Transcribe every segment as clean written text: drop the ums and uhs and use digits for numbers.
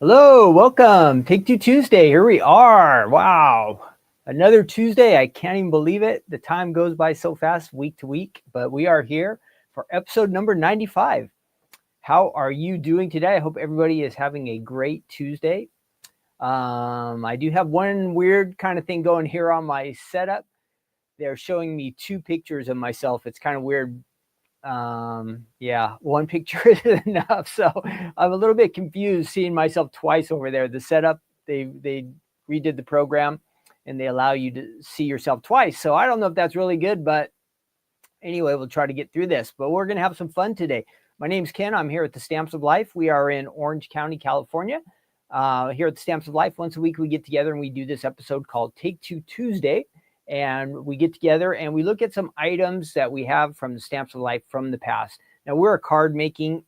Hello, welcome. Take Two Tuesday. Here we are. Wow. Another Tuesday. I can't even believe it. The time goes by so fast week to week, but we are here for episode number 95. How are you doing today? I hope everybody is having a great Tuesday. I do have one weird kind of thing going here on my setup. They're showing me two pictures of myself. It's kind of weird. One picture is enough. So I'm a little bit confused seeing myself twice over there. The setup, they redid the program and they allow you to see yourself twice. So I don't know if that's really good, but anyway, we'll try to get through this, but we're going to have some fun today. My name's Ken. I'm here at the Stamps of Life. We are in Orange County, California. Here at the Stamps of Life, once a week we get together and we do this episode called Take Two Tuesday. And we get together and we look at some items that we have from the Stamps of Life from the past. Now, we're a card making,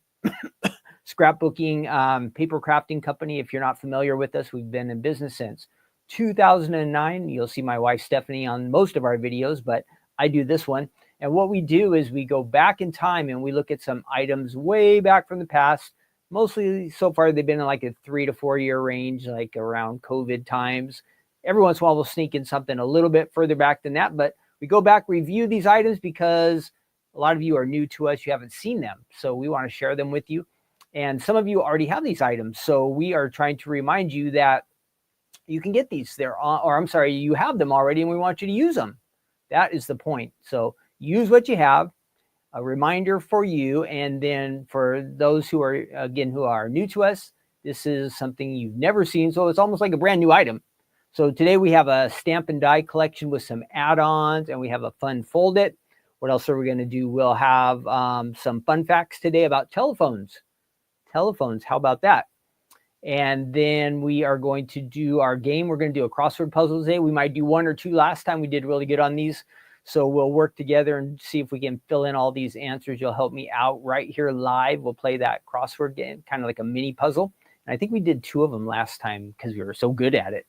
scrapbooking, paper crafting company. If you're not familiar with us, we've been in business since 2009. You'll see my wife, Stephanie, on most of our videos, but I do this one. And what we do is we go back in time and we look at some items way back from the past. Mostly so far, they've been in like a 3 to 4 year range, like around COVID times. Every once in a while, we'll sneak in something a little bit further back than that. But we go back, review these items because a lot of you are new to us. You haven't seen them. So we want to share them with you. And some of you already have these items. So we are trying to remind you that you can get these. You have them already and we want you to use them. That is the point. So use what you have. A reminder for you. And then for those who are new to us, this is something you've never seen. So it's almost like a brand new item. So today we have a stamp and die collection with some add-ons and we have a fun fold it. What else are we going to do? We'll have some fun facts today about telephones. How about that? And then we are going to do our game. We're going to do a crossword puzzle today. We might do one or two. Last time we did really good on these. So we'll work together and see if we can fill in all these answers. You'll help me out right here live. We'll play that crossword game, kind of like a mini puzzle. I think we did 2 of them last time because we were so good at it.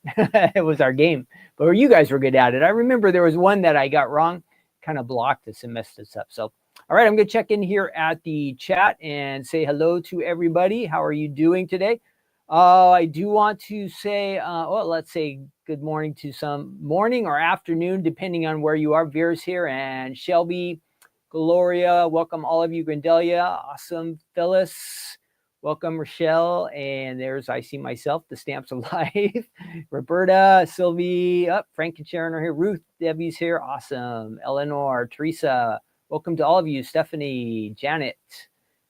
It was our game, but you guys were good at it. I remember there was one that I got wrong, kind of blocked us and messed us up. So, all right, I'm going to check in here at the chat and say hello to everybody. How are you doing today? I do want to say, let's say good morning to some morning or afternoon, depending on where you are. Veer's here and Shelby, Gloria, welcome all of you. Grandelia, awesome. Phyllis. Welcome, Rochelle. And I see myself, the Stamps of Life. Roberta, Sylvie, Frank and Sharon are here. Ruth, Debbie's here. Awesome. Eleanor, Teresa. Welcome to all of you. Stephanie, Janet,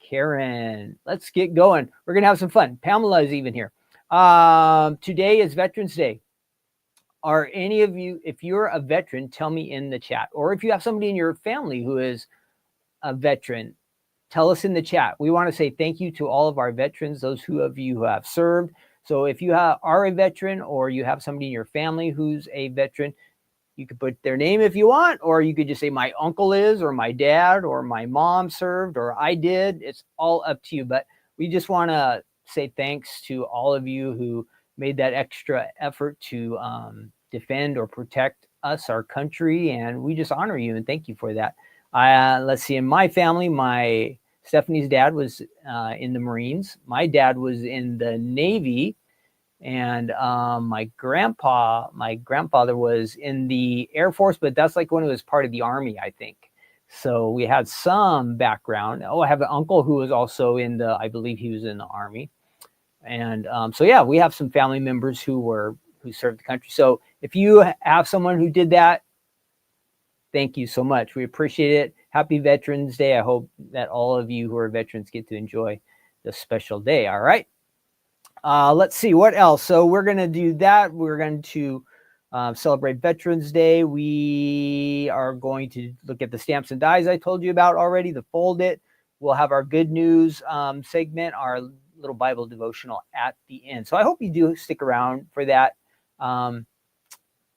Karen. Let's get going. We're going to have some fun. Pamela is even here. Today is Veterans Day. Are any of you, if you're a veteran, tell me in the chat. Or if you have somebody in your family who is a veteran, tell us in the chat. We want to say thank you to all of our veterans, those of you who have served. So if you are a veteran or you have somebody in your family who's a veteran, you could put their name if you want, or you could just say my uncle is, or my dad, or my mom served, or I did. It's all up to you. But we just want to say thanks to all of you who made that extra effort to defend or protect us, our country, and we just honor you and thank you for that. Let's see, in my family, Stephanie's dad was in the Marines. My dad was in the Navy. And my grandfather was in the Air Force, but that's like when it was part of the Army, I think. So we had some background. I have an uncle who was also I believe he was in the Army. And we have some family members who served the country. So if you have someone who did that, thank you so much. We appreciate it. Happy Veterans Day. I hope that all of you who are veterans get to enjoy this special day. All right. Let's see what else. So we're going to do that. We're going to celebrate Veterans Day. We are going to look at the stamps and dies I told you about already, the fold it. We'll have our good news segment, our little Bible devotional at the end. So I hope you do stick around for that.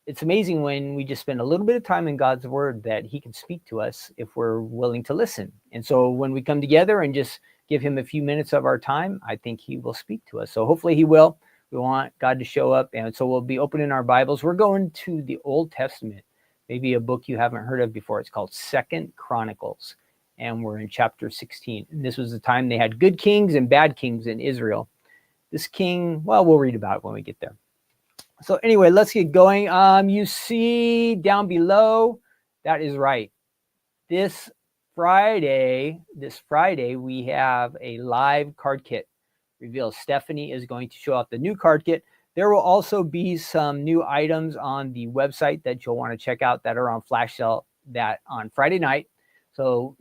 It's amazing when we just spend a little bit of time in God's word that he can speak to us if we're willing to listen. And so when we come together and just give him a few minutes of our time, I think he will speak to us. So hopefully he will. We want God to show up. And so we'll be opening our Bibles. We're going to the Old Testament, maybe a book you haven't heard of before. It's called Chronicles. And we're in chapter 16. And this was the time they had good kings and bad kings in Israel. This king, well, we'll read about it when we get there. So anyway, let's get going. You see down below, that is right. This Friday, we have a live card kit reveal. Stephanie is going to show off the new card kit. There will also be some new items on the website that you'll want to check out that are on flash sale that on Friday night. So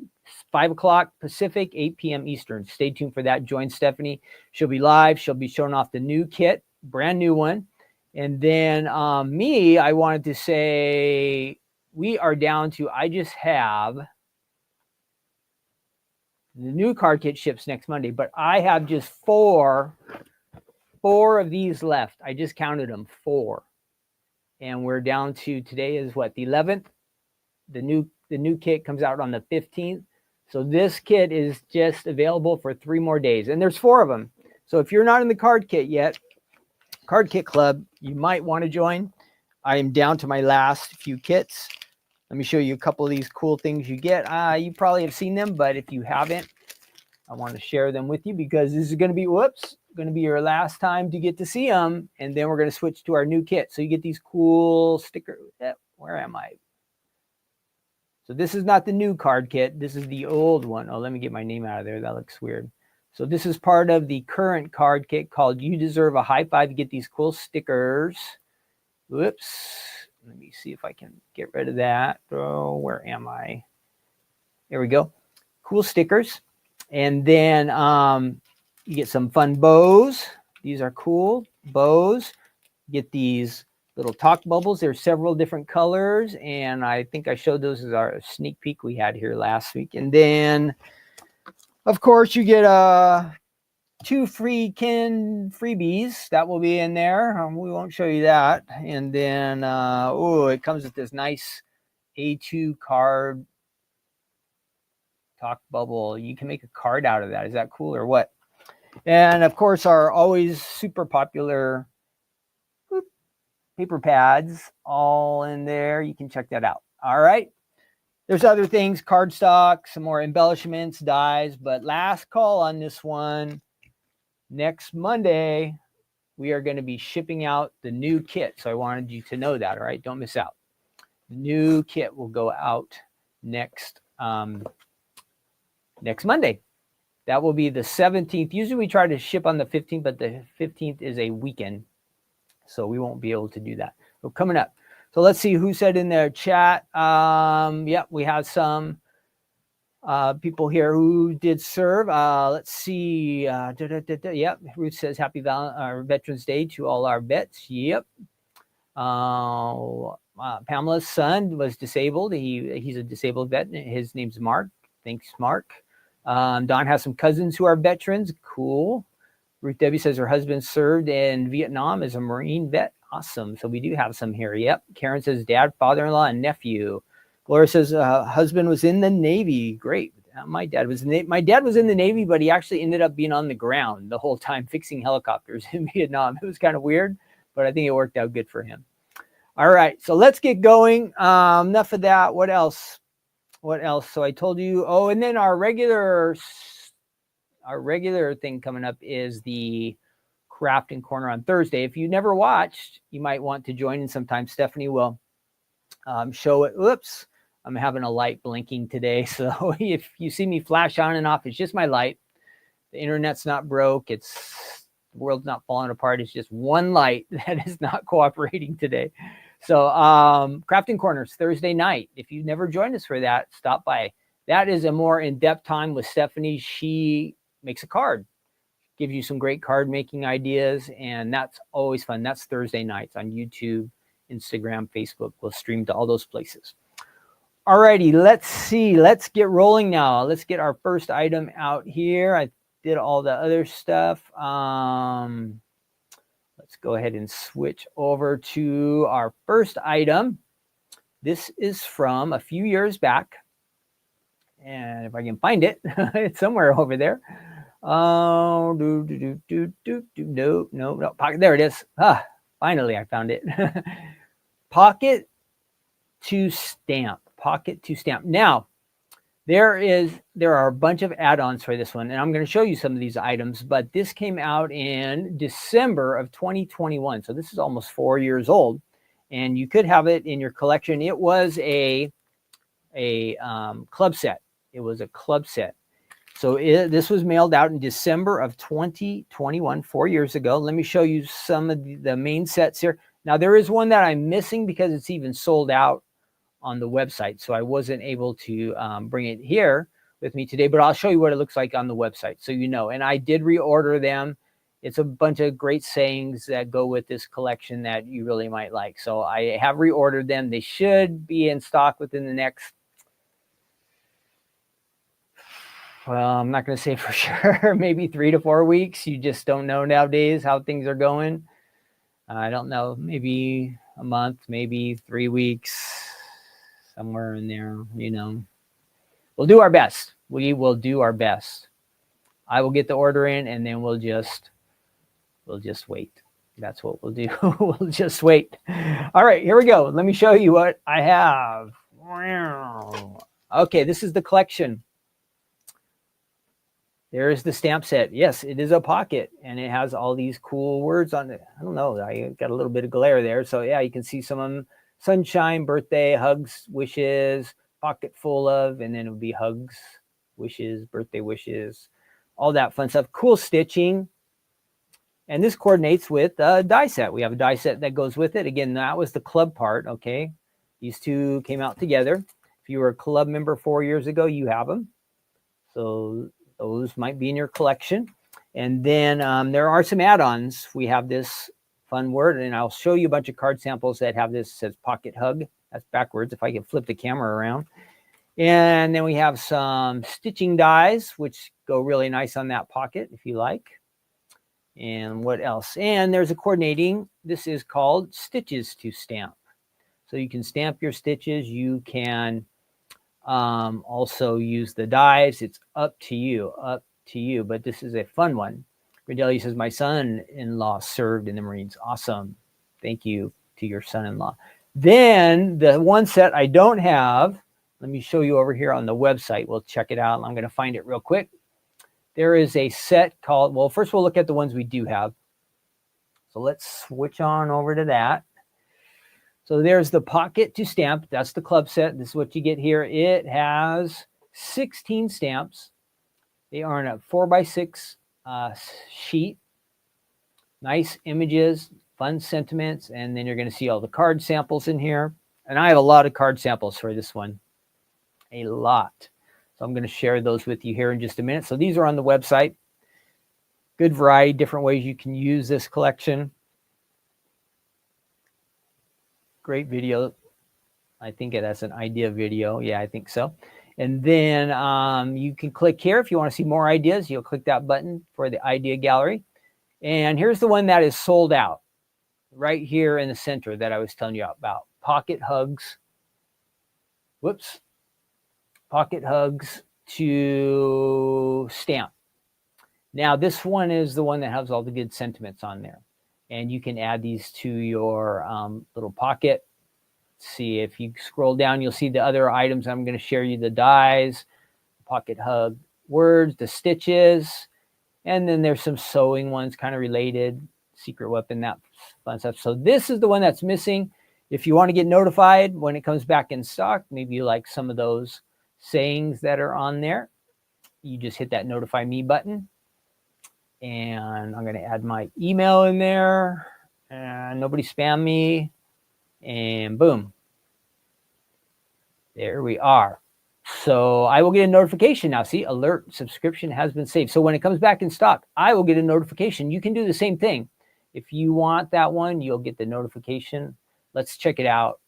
5 o'clock Pacific, 8 p.m. Eastern. Stay tuned for that. Join Stephanie. She'll be live. She'll be showing off the new kit, brand new one. And then me, I wanted to say we are down to, I just have the new card kit ships next Monday, but I have just four of these left. I just counted them, 4. And we're down to, today is what, the 11th? The new kit comes out on the 15th. So this kit is just available for 3 more days. And there's 4 of them. So if you're not in the card kit yet, Card Kit Club, you might want to join. I am down to my last few kits. Let me show you a couple of these cool things you get. You probably have seen them, but if you haven't, I want to share them with you because this is going to be, going to be your last time to get to see them. And then we're going to switch to our new kit. So you get these cool stickers. Where am I? So this is not the new card kit. This is the old one. Oh, let me get my name out of there. That looks weird. So this is part of the current card kit called You Deserve a High Five. You get these cool stickers. Whoops. Let me see if I can get rid of that. Oh, where am I? There we go. Cool stickers. And then you get some fun bows. These are cool bows. You get these little talk bubbles. There's several different colors. And I think I showed those as our sneak peek we had here last week. And then, of course, you get 2 free freebies that will be in there. We won't show you that. And then, it comes with this nice A2 card talk bubble. You can make a card out of that. Is that cool or what? And of course, our always super popular paper pads all in there. You can check that out. All right. There's other things, cardstock, some more embellishments, dies, but last call on this one. Next Monday, we are going to be shipping out the new kit. So I wanted you to know that, all right? Don't miss out. The new kit will go out next Monday. That will be the 17th. Usually we try to ship on the 15th, but the 15th is a weekend. So we won't be able to do that. So coming up. So let's see who said in their chat. We have some people here who did serve. Let's see. Yep. Ruth says happy Veterans Day to all our vets. Yep. Pamela's son was disabled. He's a disabled vet. His name's Mark. Thanks, Mark. Don has some cousins who are veterans. Cool. Ruth Debbie says her husband served in Vietnam as a Marine vet. Awesome. So we do have some here. Yep. Karen says dad, father-in-law, and nephew. Gloria says husband was in the Navy. Great. My dad was in the Navy, but he actually ended up being on the ground the whole time fixing helicopters in Vietnam. It was kind of weird, but I think it worked out good for him. All right. So let's get going. Enough of that. What else? So I told you. Oh, and then our regular thing coming up is the Crafting Corner on Thursday. If you never watched, you might want to join in sometime. Stephanie will show it. Oops, I'm having a light blinking today. So if you see me flash on and off, it's just my light. The internet's not broke. The world's not falling apart. It's just one light that is not cooperating today. So Crafting Corners Thursday night. If you've never joined us for that, stop by. That is a more in-depth time with Stephanie. She makes a card, gives you some great card making ideas, and that's always fun. That's Thursday nights on YouTube, Instagram, Facebook. We'll stream to all those places. All righty, let's see. Let's get rolling now. Let's get our first item out here. I did all the other stuff. Let's go ahead and switch over to our first item. This is from a few years back. And if I can find it, it's somewhere over there. Oh, no. Pocket. There it is. Finally, I found it. Pocket to stamp. Now, There are a bunch of add-ons for this one, and I'm going to show you some of these items, but this came out in December of 2021. So this is almost 4 years old, and you could have it in your collection. It was a club set. It was a club set. So this was mailed out in December of 2021, 4 years ago. Let me show you some of the main sets here. Now, there is one that I'm missing because it's even sold out on the website. So I wasn't able to bring it here with me today, but I'll show you what it looks like on the website so you know. And I did reorder them. It's a bunch of great sayings that go with this collection that you really might like. So I have reordered them. They should be in stock within the next, well, I'm not going to say for sure, maybe 3 to 4 weeks. You just don't know nowadays how things are going. I don't know, maybe a month, maybe 3 weeks, somewhere in there, you know. We'll do our best. We will do our best. I will get the order in, and then we'll just wait. That's what we'll do. We'll just wait. All right, here we go. Let me show you what I have. Okay, this is the collection. There's the stamp set. Yes, it is a pocket, and it has all these cool words on it. I don't know. I got a little bit of glare there. So, yeah, you can see some of them. Sunshine, birthday, hugs, wishes, pocket full of, and then it would be hugs, wishes, birthday wishes, all that fun stuff. Cool stitching. And this coordinates with a die set. We have a die set that goes with it. Again, that was the club part, okay? These two came out together. If you were a club member 4 years ago, you have them. So those might be in your collection. And then there are some add-ons. We have this fun word, and I'll show you a bunch of card samples that have this. It says pocket hug. That's backwards if I can flip the camera around. And then we have some stitching dies, which go really nice on that pocket if you like. And what else? And there's a coordinating. This is called stitches to stamp. So you can stamp your stitches. You can also use the dies. It's up to you, but this is a fun one. Redelia says, my son-in-law served in the Marines. Awesome. Thank you to your son-in-law. Then the one set I don't have, let me show you over here on the website. We'll check it out. I'm going to find it real quick. There is a set called, well, first we'll look at the ones we do have. So let's switch on over to that. So there's the pocket to stamp. That's the club set. This is what you get here. It has 16 stamps. They are in a 4x6 sheet. Nice images, fun sentiments, and then you're going to see all the card samples in here. And I have a lot of card samples for this one. A lot. So I'm going to share those with you here in just a minute. So these are on the website. Good variety, different ways you can use this collection. Great video. I think it has an idea video. Yeah, I think so. And then you can click here if you want to see more ideas. You'll click that button for the idea gallery. And here's the one that is sold out right here in the center that I was telling you about. Pocket hugs. Whoops. Pocket hugs to stamp. Now, this one is the one that has all the good sentiments on there. And you can add these to your little pocket. See, if you scroll down, you'll see the other items. I'm going to share you the dies, pocket hug words, the stitches, and then there's some sewing ones kind of related, secret weapon, that fun stuff. So this is the one that's missing. If you want to get notified when it comes back in stock, maybe you like some of those sayings that are on there, you just hit that notify me button. And I'm going to add my email in there, and nobody spam me, and boom, there we are. So I will get a notification now. See, alert subscription has been saved. So when it comes back in stock, I will get a notification. You can do the same thing. If you want that one, you'll get the notification. Let's check it out.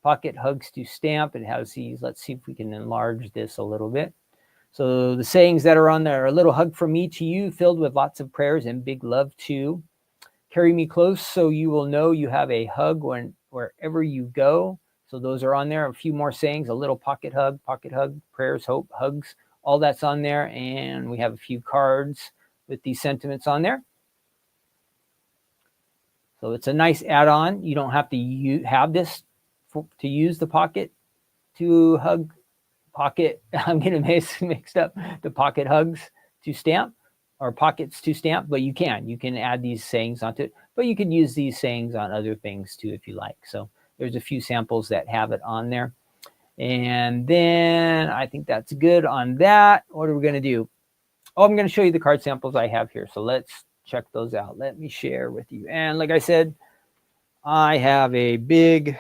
Pocket hugs to stamp. It has these. Let's see if we can enlarge this a little bit. So the sayings that are on there: a little hug from me to you, filled with lots of prayers and big love too. Carry me close so you will know you have a hug wherever you go. So those are on there. A few more sayings: a little pocket hug, prayers, hope, hugs. All that's on there. And we have a few cards with these sentiments on there. So it's a nice add-on. You don't have to have this to use the pocket to hug pocket, I'm getting mixed up, the pocket hugs to stamp or pockets to stamp, but you can add these sayings onto it, but you can use these sayings on other things too if you like. So there's a few samples that have it on there. And then I think that's good on that. What are we going to do? Oh, I'm going to show you the card samples I have here. So let's check those out. Let me share with you. And like I said, I have a big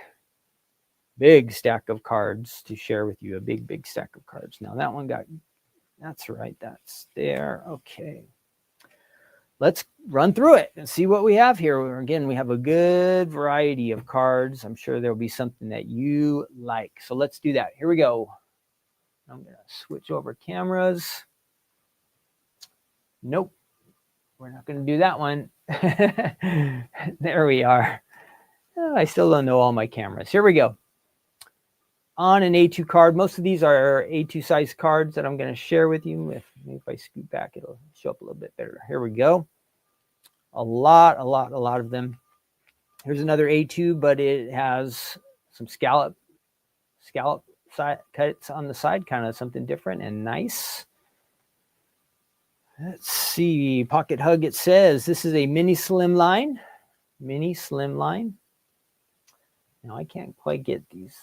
stack of cards to share with you. A big stack of cards. Now that one that's right. That's there. Okay. Let's run through it and see what we have here. Again, we have a good variety of cards. I'm sure there'll be something that you like. So let's do that. Here we go. I'm going to switch over cameras. Nope. We're not going to do that one. There we are. I still don't know all my cameras. Here we go. On an A2 card. Most of these are A2 size cards that I'm going to share with you. If I scoot back, it'll show up a little bit better. Here we go. A lot of them. Here's another A2, but it has some scallop side cuts on the side, kind of something different and nice. Let's see. Pocket hug, it says. This is a mini slim line. Mini slim line. Now I can't quite get these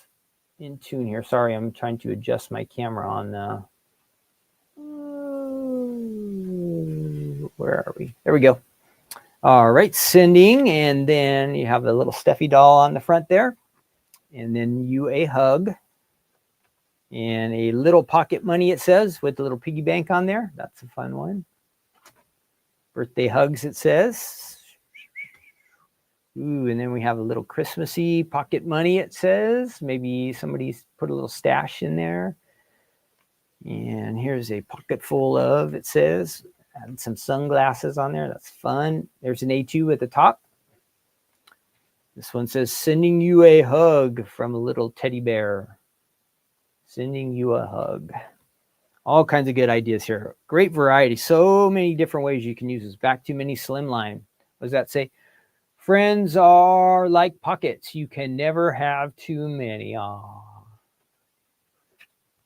in tune here. Sorry, I'm trying to adjust my camera on where are we? There we go. All right, sending, and then you have the little Steffi doll on the front there, and then you a hug, and a little pocket money, it says, with the little piggy bank on there. That's a fun one. Birthday hugs, it says. Ooh, and then we have a little Christmassy pocket money, it says. Maybe somebody's put a little stash in there. And here's a pocket full of, it says. And some sunglasses on there. That's fun. There's an A2 at the top. This one says, sending you a hug from a little teddy bear. Sending you a hug. All kinds of good ideas here. Great variety. So many different ways you can use this. Back to mini slimline. What does that say? Friends are like pockets. You can never have too many. Aww.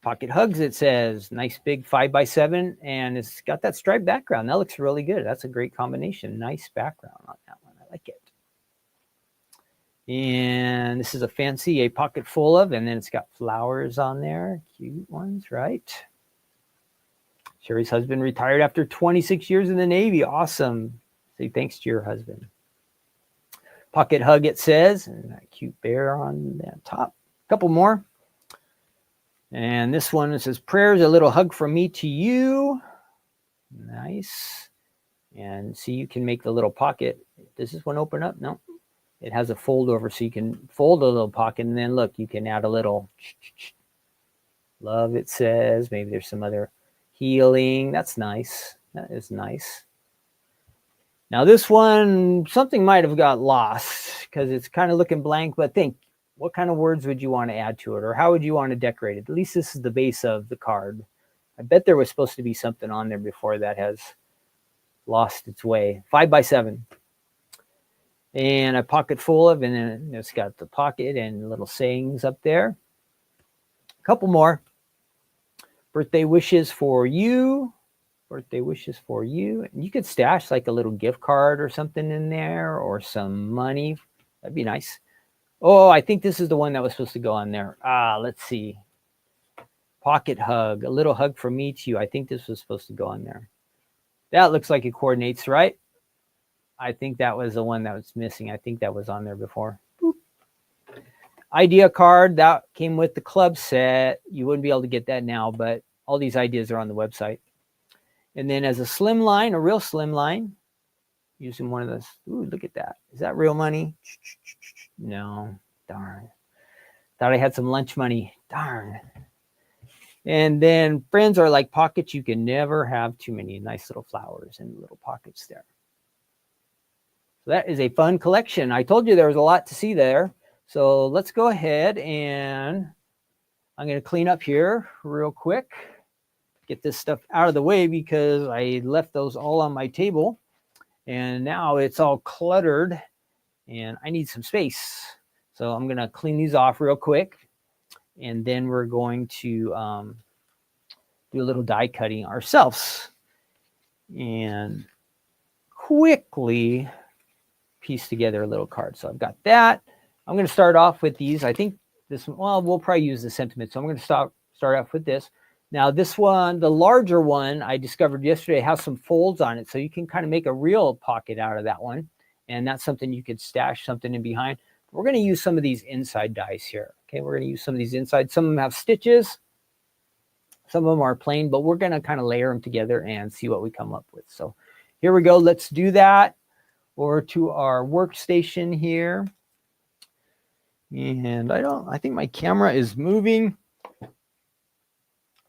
Pocket hugs, it says. Nice big 5x7, and it's got that striped background. That looks really good. That's a great combination. Nice background on that one. I like it. And this is a fancy, a pocket full of, and then it's got flowers on there. Cute ones, right? Sherry's husband retired after 26 years in the Navy. Awesome. Say thanks to your husband. Pocket hug, it says, and that cute bear on the top. A couple more. And this one, it says, prayers, a little hug from me to you. Nice. And see, you can make the little pocket. Does this one open up? No. It has a fold over, so you can fold a little pocket, and then look, you can add a little love, it says. Maybe there's some other healing. That's nice. That is nice. Now this one, something might have got lost because it's kind of looking blank, but think, what kind of words would you want to add to it, or how would you want to decorate it? At least this is the base of the card. I bet there was supposed to be something on there before that has lost its way. 5x7. And a pocket full of, and then it's got the pocket and little sayings up there. A couple more. Birthday wishes for you. Birthday wishes for you. And you could stash like a little gift card or something in there, or some money. That'd be nice. Oh, I think this is the one that was supposed to go on there. Let's see. Pocket hug. A little hug from me to you. I think this was supposed to go on there. That looks like it coordinates, right? I think that was the one that was missing. I think that was on there before. Boop. Idea card. That came with the club set. You wouldn't be able to get that now, but all these ideas are on the website. And then as a slim line, a real slim line, using one of those. Ooh, look at that. Is that real money? No. Darn. Thought I had some lunch money. Darn. And then friends are like pockets. You can never have too many. Nice little flowers and little pockets there. So that is a fun collection. I told you there was a lot to see there. So let's go ahead and I'm going to clean up here real quick. Get this stuff out of the way because I left those all on my table. And now it's all cluttered and I need some space. So I'm going to clean these off real quick. And then we're going to do a little die cutting ourselves and quickly piece together a little card. So I've got that. I'm going to start off with these. I think this one, well, we'll probably use the sentiment. So I'm going to start off with this. Now this one, the larger one I discovered yesterday, has some folds on it. So you can kind of make a real pocket out of that one. And that's something you could stash something in behind. We're going to use some of these inside dies here. Okay, we're going to use some of these inside. Some of them have stitches. Some of them are plain, but we're going to kind of layer them together and see what we come up with. So here we go. Let's do that. Or to our workstation here. And I think my camera is moving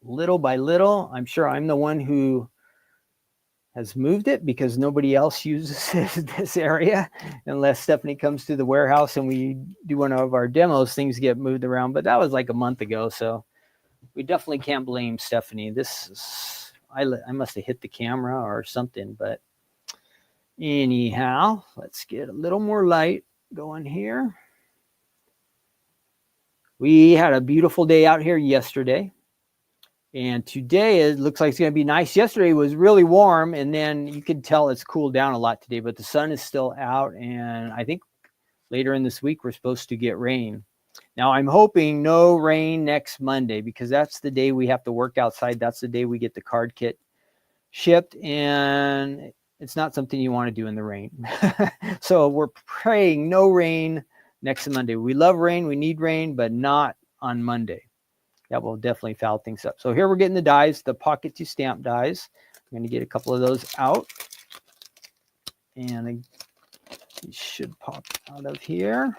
little by little. I'm sure I'm the one who has moved it because nobody else uses this area unless Stephanie comes to the warehouse and we do one of our demos, things get moved around. But that was like a month ago, so we definitely can't blame Stephanie. This is, I must have hit the camera or something, but anyhow, let's get a little more light going here. We had a beautiful day out here yesterday. And today it looks like it's going to be nice. Yesterday was really warm, and then you can tell it's cooled down a lot today, but the sun is still out. And I think later in this week, we're supposed to get rain. Now, I'm hoping no rain next Monday because that's the day we have to work outside. That's the day we get the card kit shipped, and it's not something you want to do in the rain. So we're praying no rain next Monday. We love rain. We need rain, but not on Monday. That will definitely foul things up. So here we're getting the dies, the pocket to stamp dies. I'm going to get a couple of those out. And it should pop out of here.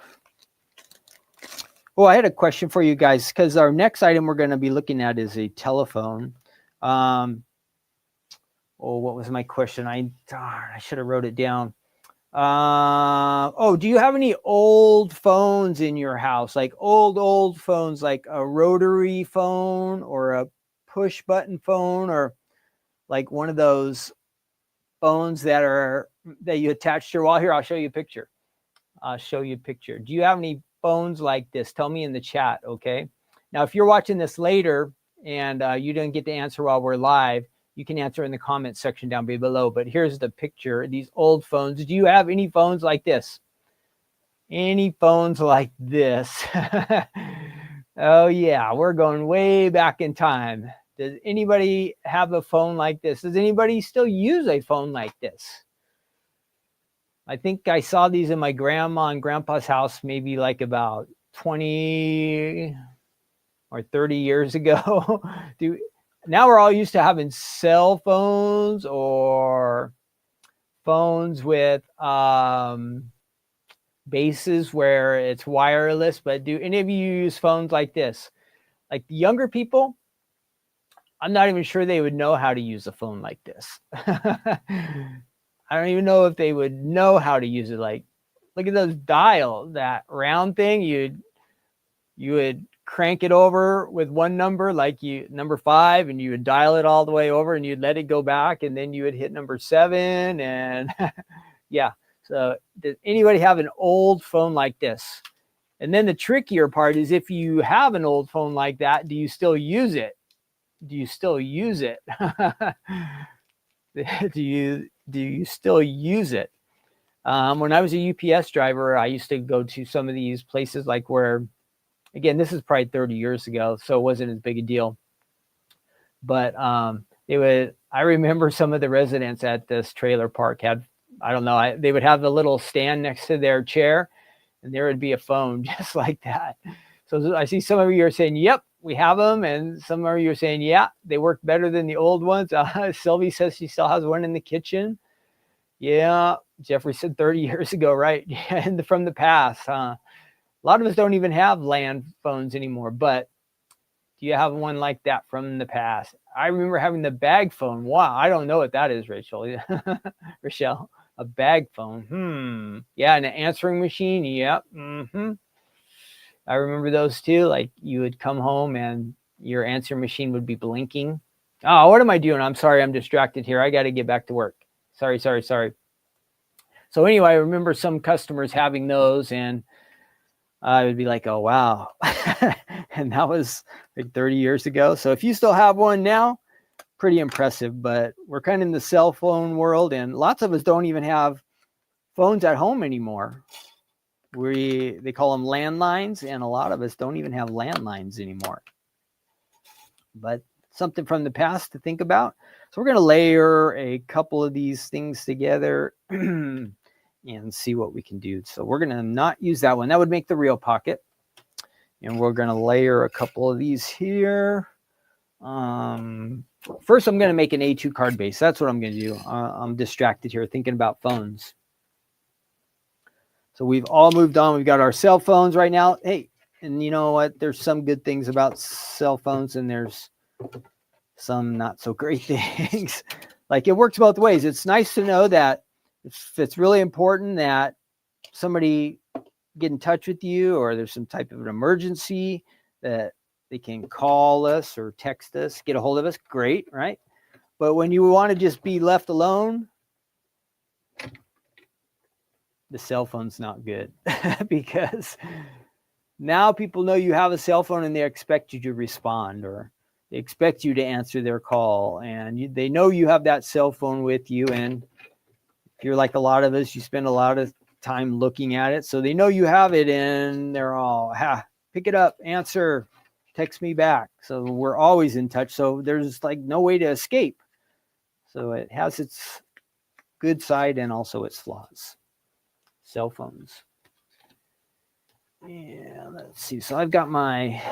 Oh, I had a question for you guys because our next item we're going to be looking at is a telephone. Oh, what was my question? I should have wrote it down. Oh, do you have any old phones in your house? Like old phones, like a rotary phone or a push button phone, or like one of those phones that you attach to your wall? Here, I'll show you a picture. Do you have any phones like this? Tell me in the chat, okay? Now, if you're watching this later and you didn't get the answer while we're live, you can answer in the comment section down below. But here's the picture, these old phones. Do you have any phones like this? Any phones like this? Oh, yeah, we're going way back in time. Does anybody have a phone like this? Does anybody still use a phone like this? I think I saw these in my grandma and grandpa's house maybe like about 20 or 30 years ago. Now we're all used to having cell phones or phones with bases where it's wireless. But do any of you use phones like this? Like the younger people, I'm not even sure they would know how to use a phone like this. I don't even know if they would know how to use it. Like, look at those dials, that round thing. You would crank it over with one number, like number 5, and you would dial it all the way over and you'd let it go back, and then you would hit number 7. And yeah, so does anybody have an old phone like this? And then the trickier part is, if you have an old phone like that, do you still use it? Do you still use it? Do you still use it? When I was a UPS driver, I used to go to some of these places, like where, again, this is probably 30 years ago, so it wasn't as big a deal. But I remember some of the residents at this trailer park had, they would have a little stand next to their chair, and there would be a phone just like that. So I see some of you are saying, yep, we have them. And some of you are saying, yeah, they work better than the old ones. Sylvie says she still has one in the kitchen. Yeah, Jeffrey said 30 years ago, right? Yeah, and from the past, huh? A lot of us don't even have land phones anymore, but do you have one like that from the past? I remember having the bag phone. Wow, I don't know what that is, Rachel. Rochelle, a bag phone. Yeah, and an answering machine. Yep. I remember those too. Like, you would come home and your answering machine would be blinking. Oh, what am I doing? I'm sorry, I'm distracted here. I got to get back to work. Sorry. So anyway, I remember some customers having those, and I would be like, oh, wow. And that was like 30 years ago. So if you still have one now, pretty impressive. But we're kind of in the cell phone world, and lots of us don't even have phones at home anymore. They call them landlines, and a lot of us don't even have landlines anymore. But something from the past to think about. So we're going to layer a couple of these things together and see what we can do. So we're going to not use that one. That would make the real pocket. And we're going to layer a couple of these here. First, I'm going to make an A2 card base. That's what I'm going to do. I'm distracted here thinking about phones. So we've all moved on. We've got our cell phones right now. Hey, and you know what? There's some good things about cell phones, and there's some not so great things. Like, it works both ways. It's nice to know that if it's really important that somebody get in touch with you, or there's some type of an emergency, that they can call us or text us, get a hold of us. Great, right? But when you want to just be left alone, the cell phone's not good. Because now people know you have a cell phone and they expect you to respond, or they expect you to answer their call, and they know you have that cell phone with you. And if you're like a lot of us, you spend a lot of time looking at it, so they know you have it, and they're all, pick it up, answer, text me back. So we're always in touch. So there's like no way to escape. So it has its good side and also its flaws. Cell phones. Yeah, let's see. So I've got my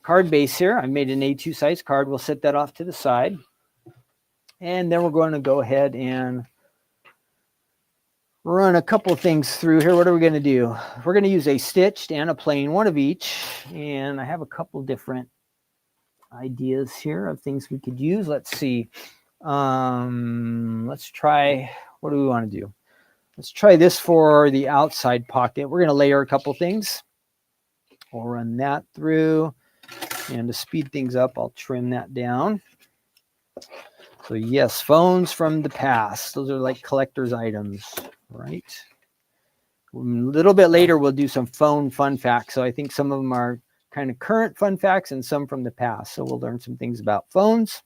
card base here. I made an A2 size card. We'll set that off to the side. And then we're going to go ahead and run a couple of things through here. What are we going to do? We're going to use a stitched and a plain, one of each. And I have a couple different ideas here of things we could use. Let's see. Let's try, what do we want to do? Let's try this for the outside pocket. We're going to layer a couple things. We'll run that through. And to speed things up, I'll trim that down. So yes, phones from the past. Those are like collector's items, right? A little bit later, we'll do some phone fun facts. So I think some of them are kind of current fun facts and some from the past. So we'll learn some things about phones.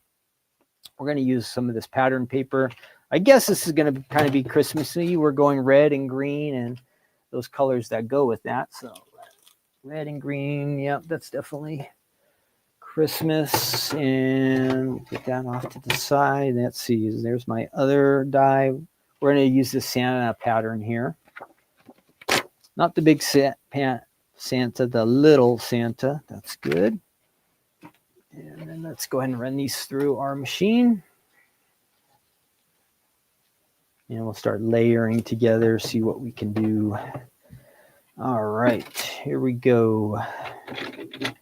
We're going to use some of this pattern paper. I guess this is going to kind of be Christmassy. We're going red and green and those colors that go with that. So red and green, yep, that's definitely Christmas. And we'll put that off to the side. Let's see, there's my other die. We're going to use the Santa pattern here. Not the big Santa, the little Santa. That's good. And then let's go ahead and run these through our machine. And we'll start layering together, see what we can do. All right, here we go. I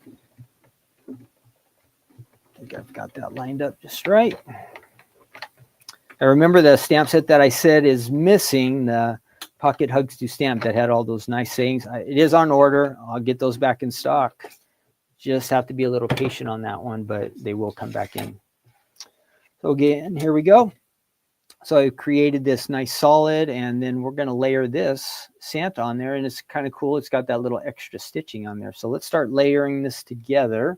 think I've got that lined up just right. I remember the stamp set that I said is missing, the Pocket Hugs to Stamp that had all those nice sayings. It is on order. I'll get those back in stock. Just have to be a little patient on that one, but they will come back in. So again, here we go. So I created this nice solid, and then we're going to layer this Santa on there, and it's kind of cool. It's got that little extra stitching on there. So let's start layering this together.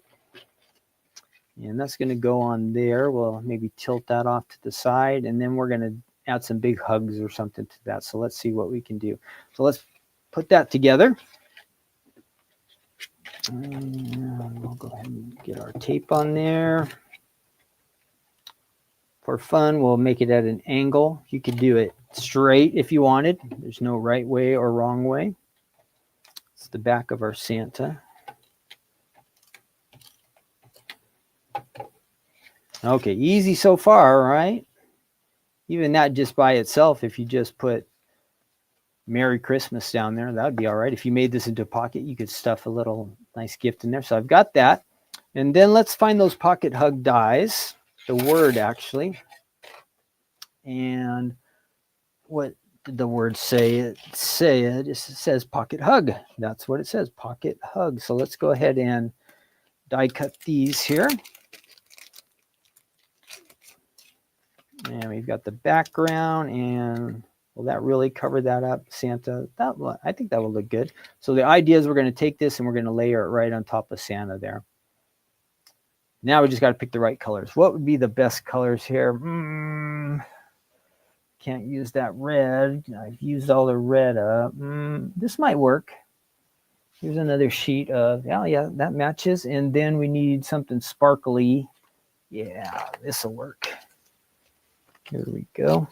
And that's going to go on there. We'll maybe tilt that off to the side, and then we're going to add some big hugs or something to that. So let's see what we can do. So let's put that together. And we'll go ahead and get our tape on there. For fun, we'll make it at an angle. You could do it straight if you wanted. There's no right way or wrong way. It's the back of our Santa. Okay, easy so far, right? Even that just by itself, if you just put Merry Christmas down there, that would be all right. If you made this into a pocket, you could stuff a little nice gift in there. So I've got that. And then let's find those pocket hug dies. The word, actually. And what did the word say? It says pocket hug. That's what it says, pocket hug. So let's go ahead and die cut these here. And we've got the background, and Will that really cover that up, Santa? I think that will look good. So the idea is we're going to take this and we're going to layer it right on top of Santa there. Now we just got to pick the right colors. What would be the best colors here? Can't use that red. I've used all the red up. This might work. Here's another sheet of, yeah, that matches. And then we need something sparkly. Yeah, this will work. Here we go.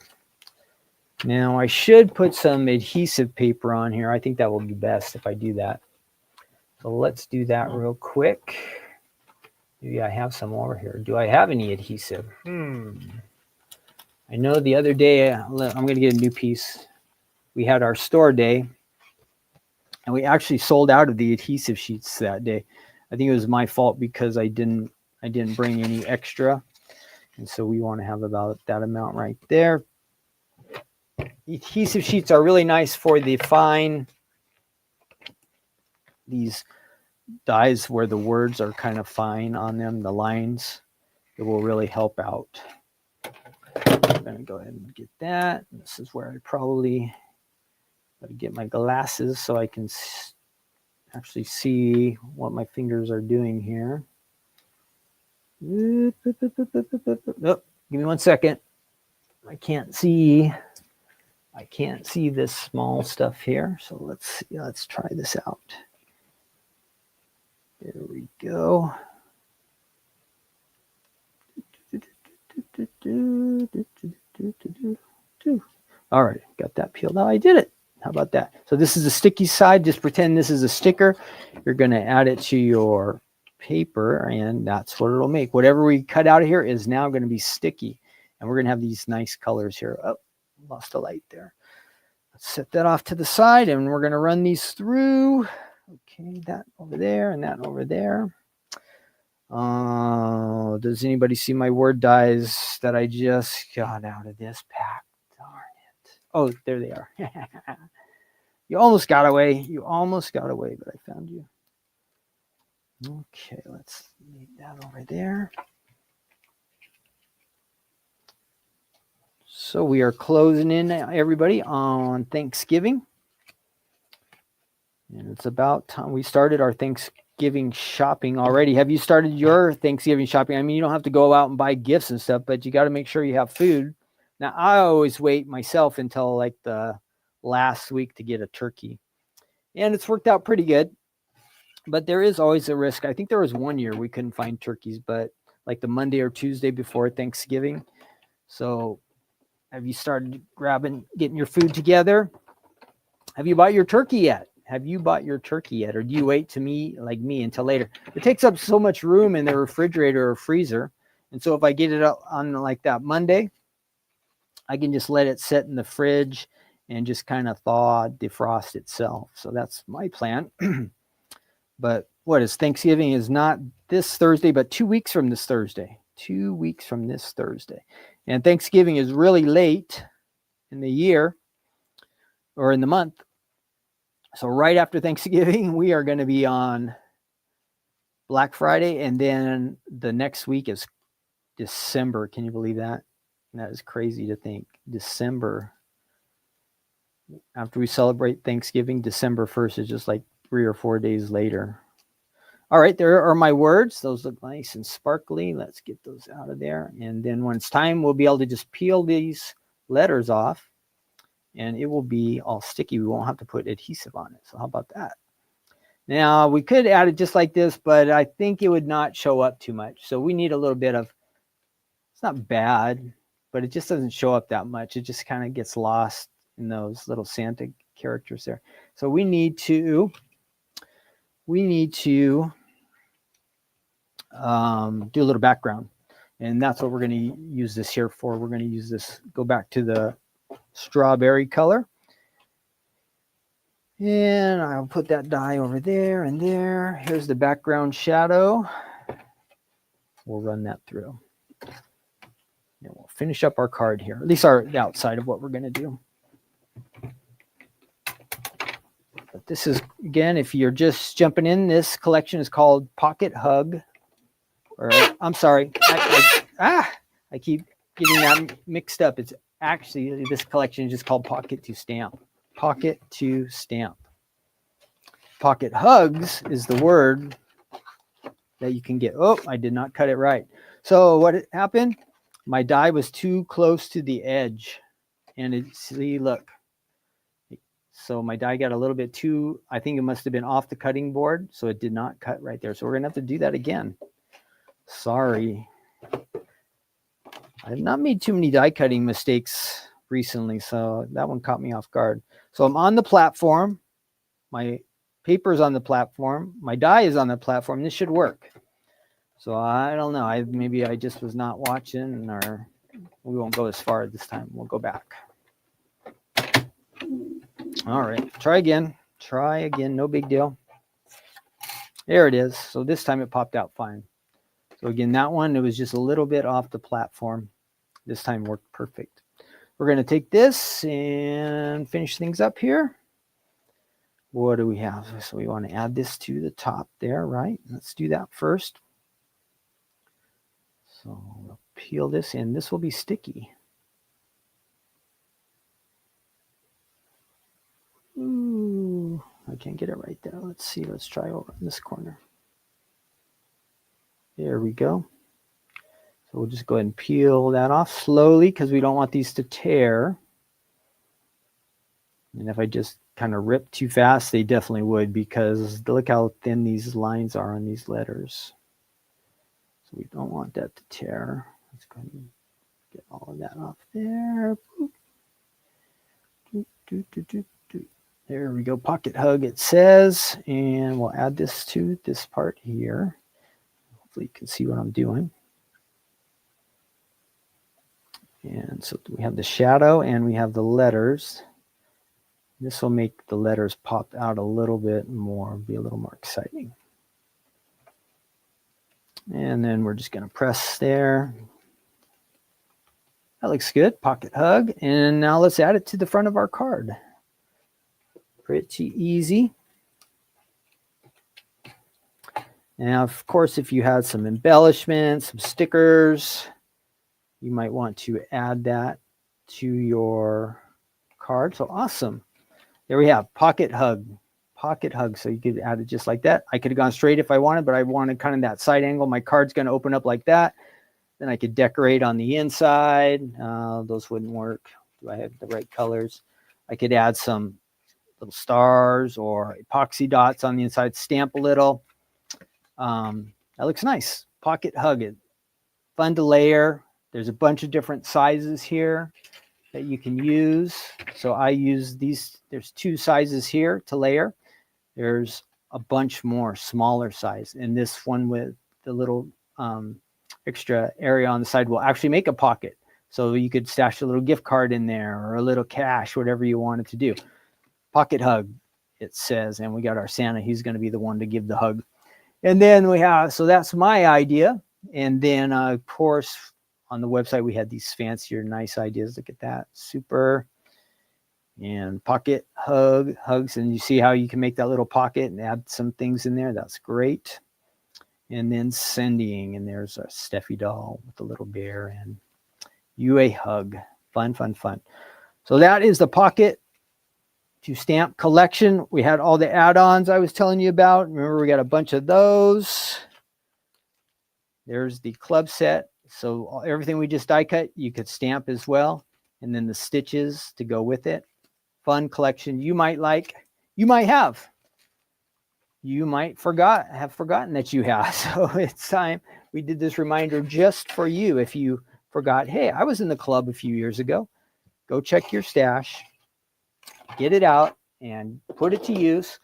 Now I should put some adhesive paper on here. I think that will be best if I do that. So let's do that real quick. Maybe I have some over here. Do I have any adhesive? I know the other day, I'm going to get a new piece. We had our store day, and we actually sold out of the adhesive sheets that day. I think it was my fault because I didn't bring any extra. And so we want to have about that amount right there. Adhesive sheets are really nice for the fine, these dies where the words are kind of fine on them, the lines. It will really help out. I'm going to go ahead and get that. This is where I probably got to get my glasses so I can actually see what my fingers are doing here. Oh, give me 1 second. I can't see this small stuff here. So let's try this out. There we go. All right, got that peeled out. I did it. How about that? So this is the sticky side. Just pretend this is a sticker. You're going to add it to your paper, and that's what it'll make. Whatever we cut out of here is now going to be sticky, and we're going to have these nice colors here. Oh, lost a light there. Let's set that off to the side, and we're going to run these through. Okay, that over there and that over there. Does anybody see my word dies that I just got out of this pack? Darn it. Oh, there they are. You almost got away. You almost got away, but I found you. Okay, let's leave that over there. So we are closing in, everybody, on Thanksgiving. And it's about time we started our Thanksgiving shopping already. Have you started your Thanksgiving shopping? I mean, you don't have to go out and buy gifts and stuff, but you got to make sure you have food. Now, I always wait myself until like the last week to get a turkey. And it's worked out pretty good. But there is always a risk. I think there was one year we couldn't find turkeys, but like the Monday or Tuesday before Thanksgiving. So have you started getting your food together? Have you bought your turkey yet? Have you bought your turkey yet? Or do you wait like me until later? It takes up so much room in the refrigerator or freezer. And so if I get it up on like that Monday, I can just let it sit in the fridge and just kind of defrost itself. So that's my plan. But what is Thanksgiving is not this Thursday, but 2 weeks from this Thursday. 2 weeks from this Thursday. And Thanksgiving is really late in the year or in the month. So right after Thanksgiving, we are going to be on Black Friday. And then the next week is December. Can you believe that? That is crazy to think. December. After we celebrate Thanksgiving, December 1st is just like 3 or 4 days later. All right, there are my words. Those look nice and sparkly. Let's get those out of there. And then when it's time, we'll be able to just peel these letters off. And it will be all sticky. We won't have to put adhesive on it. So how about that? Now, we could add it just like this, but I think it would not show up too much. So we need a little bit of, it's not bad, but it just doesn't show up that much. It just kind of gets lost in those little Santa characters there. So we need to do a little background. And that's what we're going to use this here for. We're going to use this, go back to the strawberry color. And I'll put that die over there and there. Here's the background shadow. We'll run that through. And we'll finish up our card here. At least the outside of what we're going to do. But this is, again, if you're just jumping in, this collection is called Pocket Hug. Or I'm sorry. I keep getting that mixed up. It's actually, this collection is just called Pocket to Stamp. Pocket to Stamp. Pocket hugs is the word that you can get. Oh, I did not cut it right. So what happened? My die was too close to the edge. And see, look. So my die got a little bit too, I think it must have been off the cutting board. So it did not cut right there. So we're going to have to do that again. Sorry. I've not made too many die cutting mistakes recently. So that one caught me off guard. So I'm on the platform. My paper is on the platform. My die is on the platform. This should work. So I don't know. Maybe I just was not watching, or we won't go as far this time. We'll go back. All right. Try again. Try again. No big deal. There it is. So this time it popped out fine. So again, that one, it was just a little bit off the platform. This time worked perfect. We're going to take this and finish things up here. What do we have? So we want to add this to the top there, right? Let's do that first. So we'll peel this in. This will be sticky. Ooh, I can't get it right there. Let's see. Let's try over in this corner. There we go. So we'll just go ahead and peel that off slowly because we don't want these to tear. And if I just kind of rip too fast, they definitely would, because look how thin these lines are on these letters. So we don't want that to tear. Let's go ahead and get all of that off there. There we go. Pocket hug, it says. And we'll add this to this part here. Hopefully you can see what I'm doing. And so we have the shadow and we have the letters. This will make the letters pop out a little bit more, be a little more exciting. And then we're just going to press there. That looks good. Pocket hug. And now let's add it to the front of our card. Pretty easy. Now, of course, if you had some embellishments, some stickers, you might want to add that to your card. So awesome. There we have pocket hug. Pocket hug. So you could add it just like that. I could have gone straight if I wanted, but I wanted kind of that side angle. My card's going to open up like that. Then I could decorate on the inside. Those wouldn't work. Do I have the right colors? I could add some little stars or epoxy dots on the inside, stamp a little. That looks nice. Pocket hug. It fun to layer. There's a bunch of different sizes here that you can use. So I use these. There's 2 sizes here to layer. There's a bunch more smaller size. And this one with the little extra area on the side will actually make a pocket. So you could stash a little gift card in there or a little cash, whatever you wanted to do. Pocket hug, it says. And we got our Santa. He's going to be the one to give the hug. And then we have, so that's my idea. And then, of course, on the website, we had these fancier, nice ideas. Look at that. Super. And pocket hugs. And you see how you can make that little pocket and add some things in there. That's great. And then sending. And there's a Steffi doll with a little bear. And you a hug. Fun, fun, fun. So that is the Pocket to Stamp collection. We had all the add-ons I was telling you about. Remember, we got a bunch of those. There's the club set. So everything we just die cut, you could stamp as well. And then the stitches to go with it. Fun collection you might like, you might have. You might have forgotten that you have. So it's time. We did this reminder just for you. If you forgot, hey, I was in the club a few years ago. Go check your stash. Get it out and put it to use.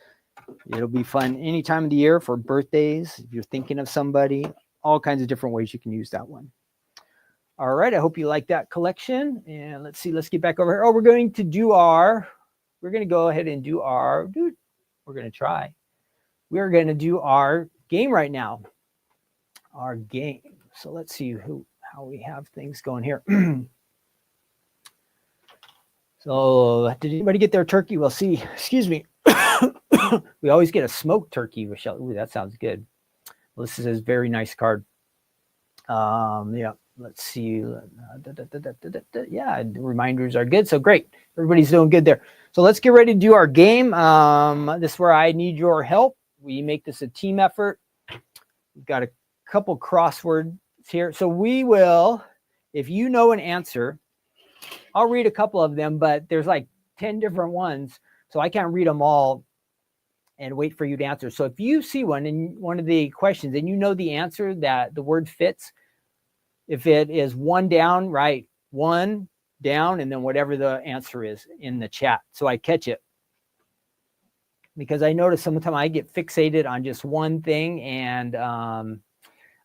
It'll be fun any time of the year for birthdays. If you're thinking of somebody, all kinds of different ways you can use that one. All right. I hope you like that collection. And let's see. Let's get back over here. Oh, we're going to go ahead and do our, we're going to try. We're going to do our game right now. Our game. So let's see how we have things going here. So did anybody get their turkey? We'll see. Excuse me. We always get a smoked turkey, Michelle. Ooh, that sounds good. Well, this is a very nice card. Yeah, let's see. Yeah, reminders are good. So great. Everybody's doing good there. So let's get ready to do our game. This is where I need your help. We make this a team effort. We've got a couple crosswords here. So we will, if you know an answer, I'll read a couple of them, but there's like 10 different ones. So I can't read them all and wait for you to answer. So if you see one in one of the questions and you know the answer that the word fits, if it is one down, write one down and then whatever the answer is in the chat so I catch it. Because I notice sometimes I get fixated on just one thing and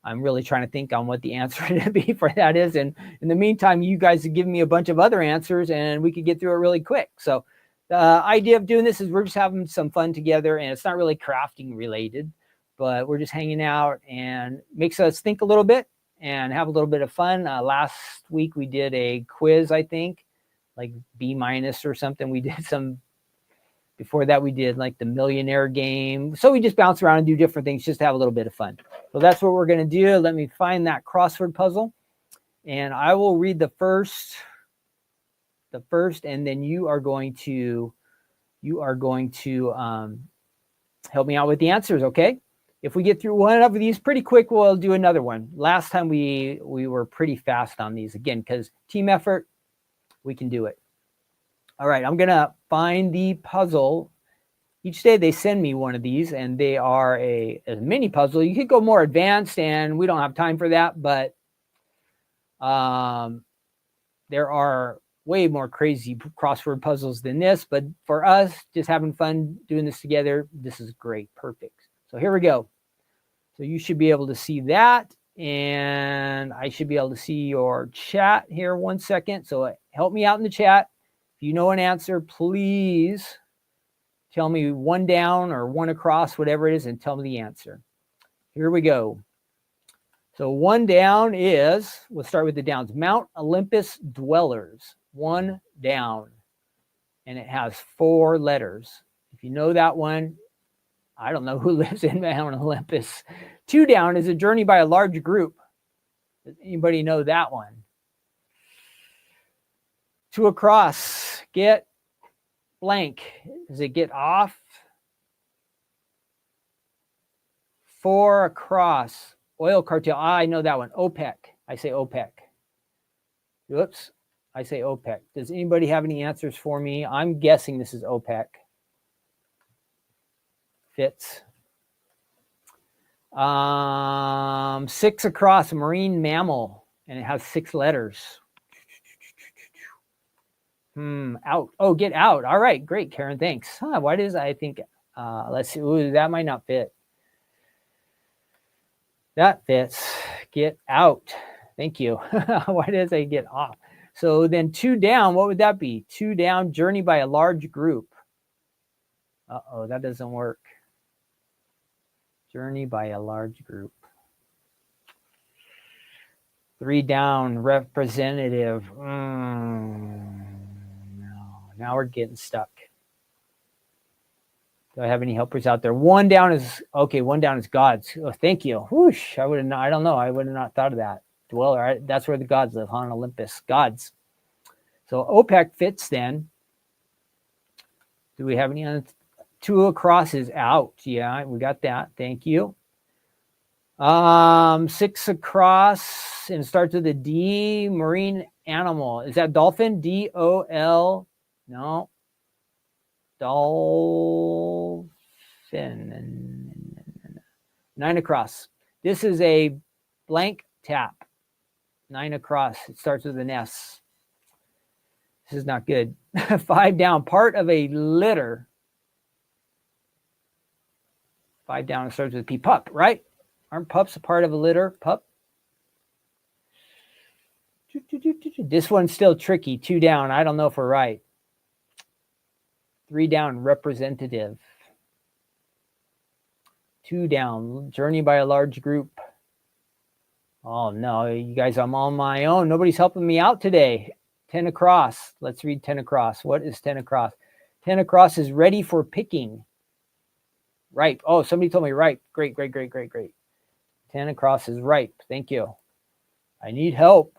I'm really trying to think on what the answer to be for that is. And in the meantime, you guys have given me a bunch of other answers and we could get through it really quick. So the idea of doing this is we're just having some fun together, and it's not really crafting related, but we're just hanging out and makes us think a little bit and have a little bit of fun. Last week we did a quiz, I think, like B- or something. We did some, before that we did like the millionaire game. So we just bounce around and do different things just to have a little bit of fun. So that's what we're going to do. Let me find that crossword puzzle and I will read the first, and then you are going to help me out with the answers. Okay. If we get through one of these pretty quick, we'll do another one. Last time we were pretty fast on these, again, because team effort, we can do it. All right, I'm gonna find the puzzle. Each day they send me one of these, and they are a mini puzzle. You could go more advanced, and we don't have time for that, but there are way more crazy crossword puzzles than this. But for us, just having fun doing this together, this is great, perfect. So here we go. So you should be able to see that, and I should be able to see your chat here. 1 second. So help me out in the chat. If you know an answer, please tell me one down or one across, whatever it is, and tell me the answer. Here we go. So one down is, we'll start with the downs. Mount Olympus Dwellers, one down. And it has 4 letters. If you know that one, I don't know who lives in Mount Olympus. 2 down is a journey by a large group. Does anybody know that one? 2 across, get blank. Does it get off? 4 across, oil cartel. I know that one. OPEC. I say OPEC. Whoops. I say OPEC. Does anybody have any answers for me? I'm guessing this is OPEC. Fits. 6 across, a marine mammal, and it has 6 letters. Out. Oh, get out. All right, great, Karen. Thanks. Why does I think? Let's see. Ooh, that might not fit. That fits. Get out. Thank you. Why does I get off? So then 2 down. What would that be? 2 down. Journey by a large group. Uh-oh, that doesn't work. Journey by a large group. 3 down. Representative. Now we're getting stuck. Do I have any helpers out there? 1 down is, okay, 1 down is gods. Oh, thank you. Whoosh, I would have not, I don't know. I would have not thought of that. Dweller, that's where the gods live, on Olympus. Gods. So OPEC fits then. Do we have any other? 2 across is out. Yeah, we got that. Thank you. 6 across and starts with a D. Marine animal. Is that dolphin? D-O-L. No. Dolphin. 9 across. This is a blank tap. 9 across. It starts with an S. This is not good. 5 down. Part of a litter. 5 down. It starts with a P. Pup, right? Aren't pups a part of a litter? Pup. This one's still tricky. 2 down. I don't know if we're right. 3 down. Representative. 2 down. Journey by a large group. Oh, no. You guys, I'm on my own. Nobody's helping me out today. 10 across. Let's read 10 across. What is 10 across? 10 across is ready for picking. Ripe. Oh, somebody told me ripe. Great, great, great, great, great. 10 across is ripe. Thank you. I need help.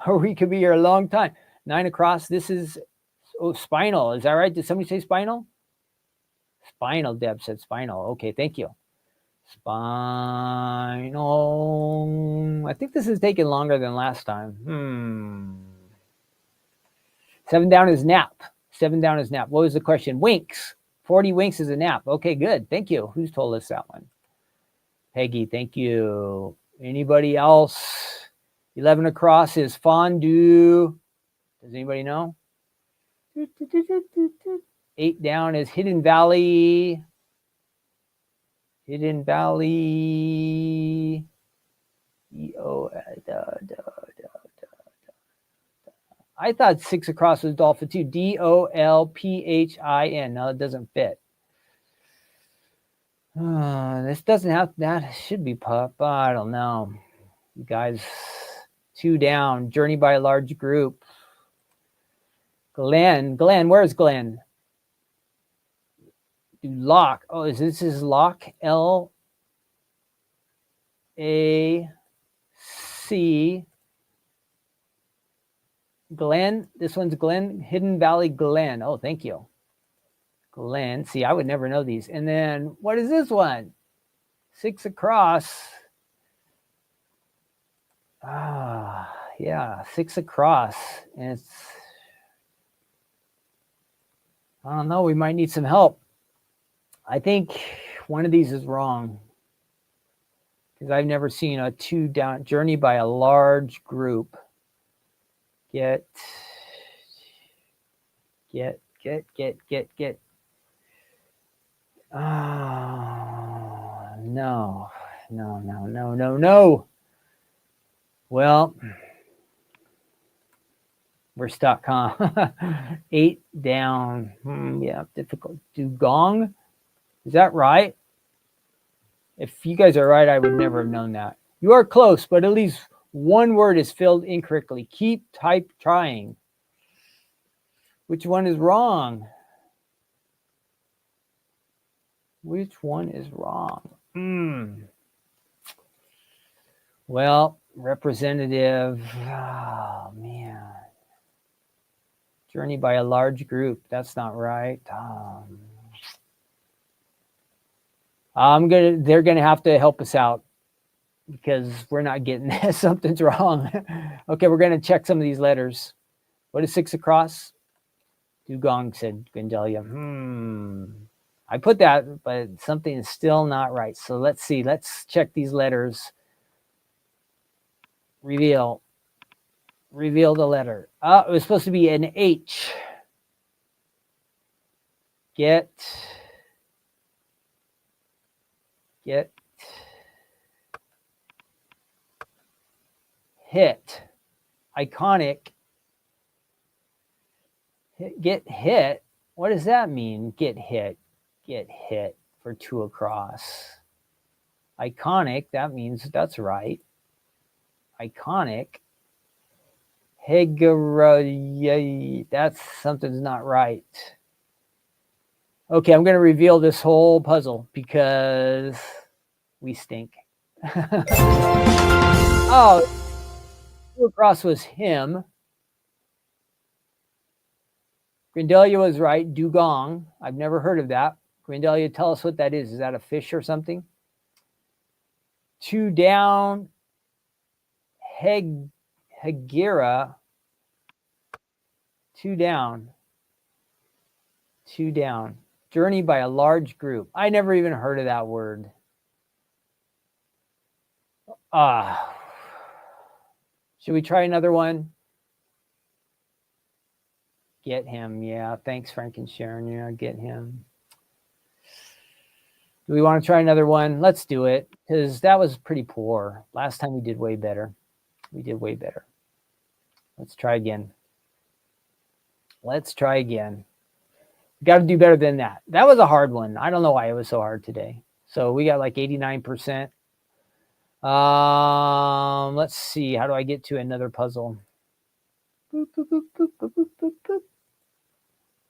Or we could be here a long time. 9 across. This is spinal. Is that right? Did somebody say spinal? Spinal. Deb said spinal. Okay, thank you. Spinal. I think this is taking longer than last time. 7 down is nap. 7 down is nap. What was the question? Winks. 40 winks is a nap. Okay, good. Thank you. Who's told us that one? Peggy, thank you. Anybody else? 11 across is fondue. Does anybody know? 8 down is Hidden Valley. Hidden Valley. I thought 6 across was dolphin too. DOLPHIN. No, it doesn't fit. This doesn't have that. Should be pup. I don't know. You guys, 2 down. Journey by a large group. Glenn, where's Glenn? Lock. Oh, this is lock? LAC. Glenn. This one's Glenn. Hidden Valley Glen. Oh, thank you. Glen. See, I would never know these. And then what is this one? 6 across. Yeah, 6 across. And it's, I don't know, we might need some help. I think one of these is wrong. Because I've never seen a 2 down journey by a large group. Get. No. Well, we're stuck, huh? 8 down. Yeah, difficult. Dugong? Is that right? If you guys are right, I would never have known that. You are close, but at least one word is filled incorrectly. Keep trying. Which one is wrong? Which one is wrong? Well, representative. Oh, man. Journey by a large group. That's not right. They're gonna have to help us out because we're not getting this. Something's wrong. Okay, we're gonna check some of these letters. What is 6 across? Dugong, said Grindelia. I put that, but something is still not right. So let's see. Let's check these letters. Reveal the letter. It was supposed to be an H. Get hit. Iconic. Get hit. What does that mean? Get hit for 2 across. Iconic, that means that's right. Iconic. That's something's not right. Okay, I'm going to reveal this whole puzzle because we stink. Oh, 2 across was him. Grindelia was right. Dugong. I've never heard of that. Grindelia, tell us what that is. Is that a fish or something? 2 down. Hegira. 2 down. 2 down. Journey by a large group. I never even heard of that word. Should we try another one? Get him. Yeah. Thanks, Frank and Sharon. Yeah, get him. Do we want to try another one? Let's do it because that was pretty poor. Last time we did way better. Let's try again. We got to do better than that. That was a hard one. I don't know why it was so hard today. So we got like 89%. Let's see. How do I get to another puzzle?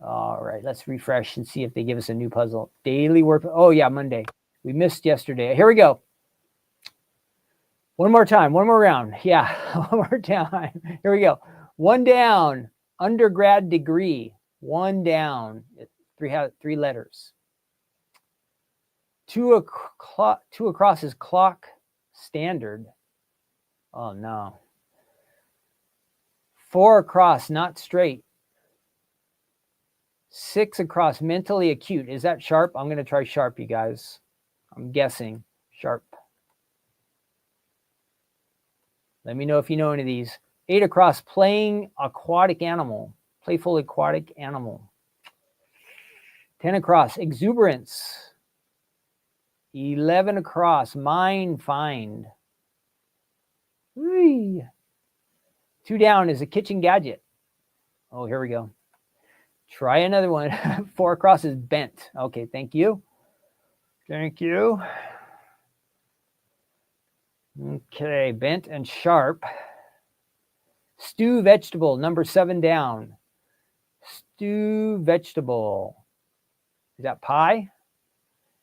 All right, let's refresh and see if they give us a new puzzle. Daily work. Oh yeah, Monday. We missed yesterday. Here we go. One more time, one more round. Yeah, one more time. Here we go. One down, undergrad degree. One down, three letters. Two across is clock standard. Oh no. Four across, not straight. Six across, mentally acute. Is that sharp? I'm going to try sharp, you guys. I'm guessing sharp. Let me know if you know any of these. Eight across, playing aquatic animal. Playful aquatic animal. 10 across, exuberance. 11 across, mind find. Whee. Two down is a kitchen gadget. Oh, here we go. Try another one. Four across is bent. Okay, thank you. Thank you. Okay, bent and sharp. Stew vegetable, number 7 down. Stew vegetable. Is that pie?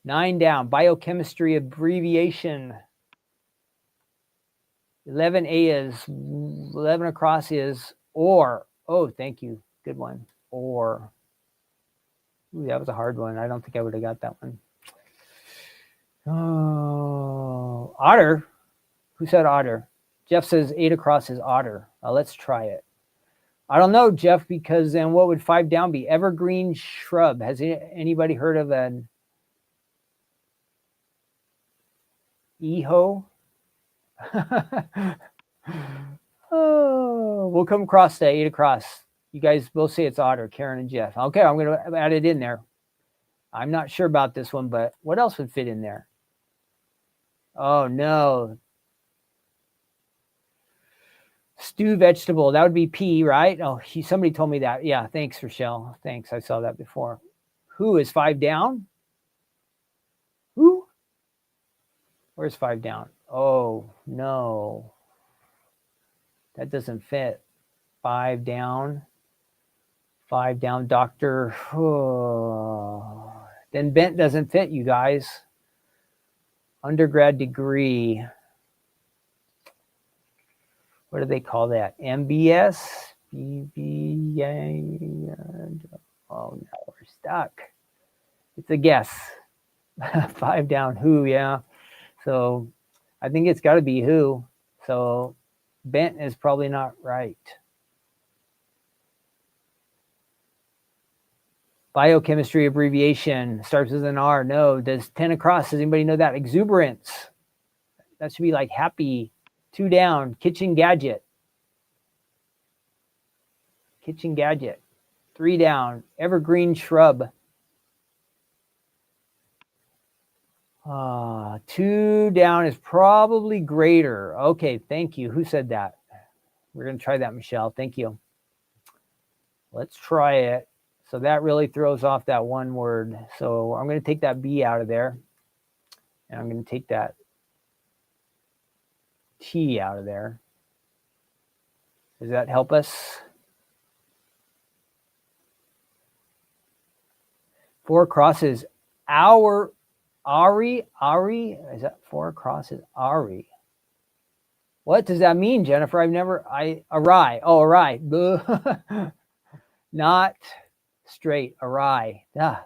9 down, biochemistry abbreviation. 11 across is or. Oh, thank you. Good one. Or. Ooh, that was a hard one. I don't think I would have got that one. Oh, otter. Who said otter? Jeff says 8 across is otter. Let's try it. I don't know, Jeff, because then what would 5 down be? Evergreen shrub. Has anybody heard of an EHO? Oh, we'll come across to 8 across. You guys both say it's otter, Karen and Jeff. Okay, I'm going to add it in there. I'm not sure about this one, but what else would fit in there? Oh, no. Stew vegetable. That would be pea, right? Oh, somebody told me that. Yeah, thanks, Rochelle. Thanks. I saw that before. Who is 5 down? Who? Where's 5 down? Oh, no. That doesn't fit. 5 down. 5 down, doctor. Oh. Then bent doesn't fit, you guys. Undergrad degree. What do they call that? MBS? BBA? Oh, no, we're stuck. It's a guess. 5 down, who, yeah. So I think it's got to be who. So bent is probably not right. Biochemistry abbreviation starts with an R. No. Does 10 across? Does anybody know that? Exuberance. That should be like happy. 2 down. Kitchen gadget. Kitchen gadget. 3 down. Evergreen shrub. 2 down is probably greater. Okay, thank you. Who said that? We're going to try that, Michelle. Thank you. Let's try it. So that really throws off that one word. So I'm going to take that B out of there. And I'm going to take that T out of there. Does that help us? 4 crosses. Ari. Is that 4 crosses? Ari. What does that mean, Jennifer? Awry. Oh, awry. Not straight. Awry. I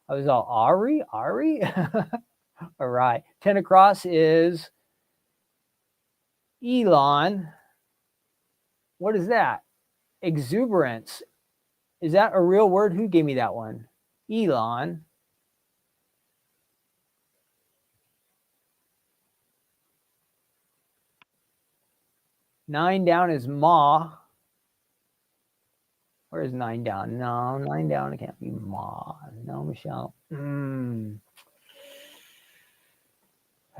was all Ari. Awry. 10 across is Elon. What is that? Exuberance. Is that a real word? Who gave me that one? Elon. Nine down is Ma. Where is 9 down? No, 9 down. It can't be Ma. No, Michelle.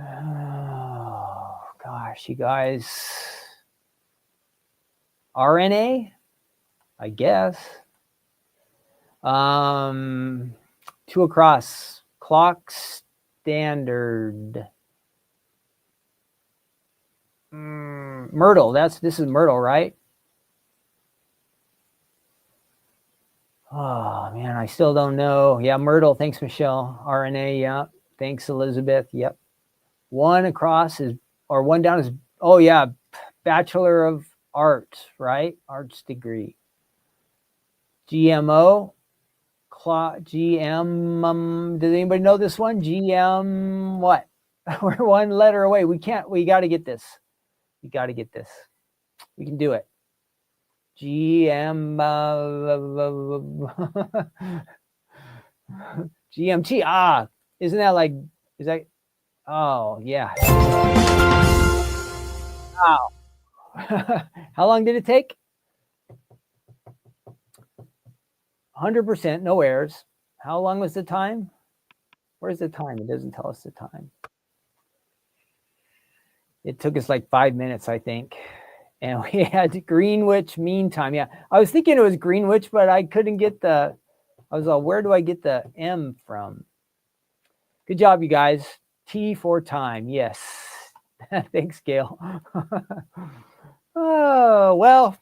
Oh, gosh, you guys. RNA? I guess. 2 across. Clock standard. Myrtle. This is Myrtle, right? Oh, man, I still don't know. Yeah, Myrtle. Thanks, Michelle. RNA, yeah. Thanks, Elizabeth. Yep. 1 across is or one down is, oh yeah, Bachelor of Arts, right? Arts degree. GMO, GM, does anybody know this one? GM what? We're one letter away. We got to get this. We got to get this. We can do it. GM, GMT. Ah, isn't that like, is that, oh yeah. Wow. How long did it take? 100%, no errors. How long was the time? Where's the time? It doesn't tell us the time. It took us like 5 minutes, I think. And we had Greenwich Mean Time. Yeah, I was thinking it was Greenwich, but I couldn't get I was all, where do I get the M from? Good job, you guys. T for time. Yes. Thanks, Gail. Oh, well,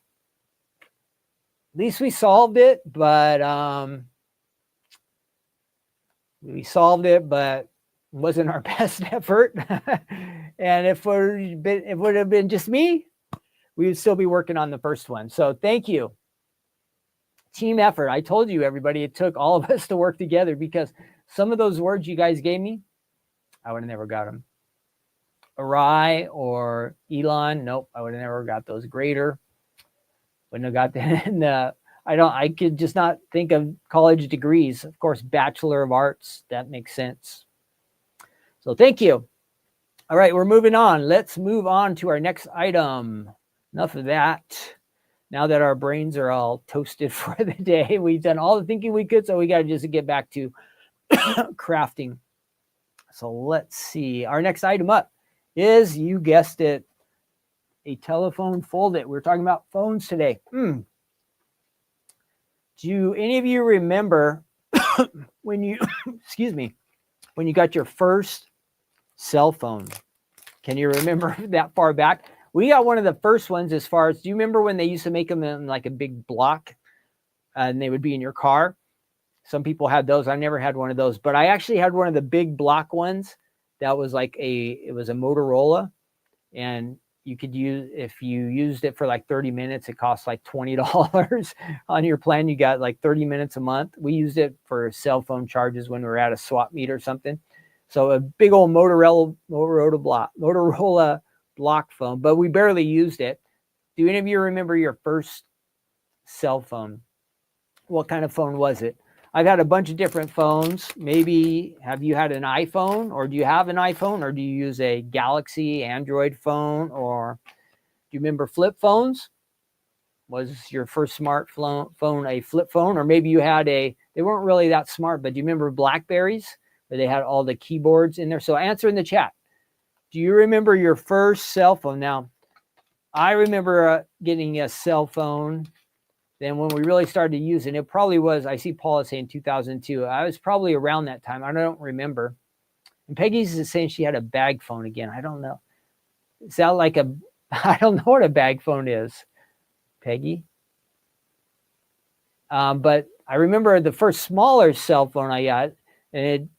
at least we solved it, but wasn't our best effort. And if it would have been just me, we would still be working on the first one. So thank you. Team effort. I told you, everybody, it took all of us to work together, because some of those words you guys gave me, I would have never got them. Awry or Elon, nope, I would have never got those. Greater, wouldn't have got that. And I could just not think of college degrees. Of course, Bachelor of Arts, that makes sense. So thank you. All right, we're moving on. Let's move on to our next item. Enough of that. Now that our brains are all toasted for the day, we've done all the thinking we could, so we got to just get back to crafting. So let's see. Our next item up is, you guessed it, a telephone fold-it. We're talking about phones today. Do any of you remember when you, excuse me, when you got your first cell phone? Can you remember that far back? We got one of the first ones as far as, do you remember when they used to make them in like a big block and they would be in your car? Some people had those. I never had one of those, but I actually had one of the big block ones that was like it was a Motorola, and you could use, if you used it for like 30 minutes, it cost like $20 on your plan. You got like 30 minutes a month. We used it for cell phone charges when we were at a swap meet or something. So a big old Motorola block phone, but we barely used it. Do any of you remember your first cell phone? What kind of phone was it? I've had a bunch of different phones. Maybe have you had an iPhone, or do you have an iPhone, or do you use a Galaxy Android phone, or do you remember flip phones? Was your first smartphone a flip phone? Or maybe you had they weren't really that smart, but do you remember Blackberries, where they had all the keyboards in there? So answer in the chat. Do you remember your first cell phone? Now, I remember getting a cell phone. Then when we really started using it, probably was, I see Paula saying 2002. I was probably around that time. I don't remember. And Peggy's is saying she had a bag phone again. I don't know. Is that like I don't know what a bag phone is, Peggy. But I remember the first smaller cell phone I got, and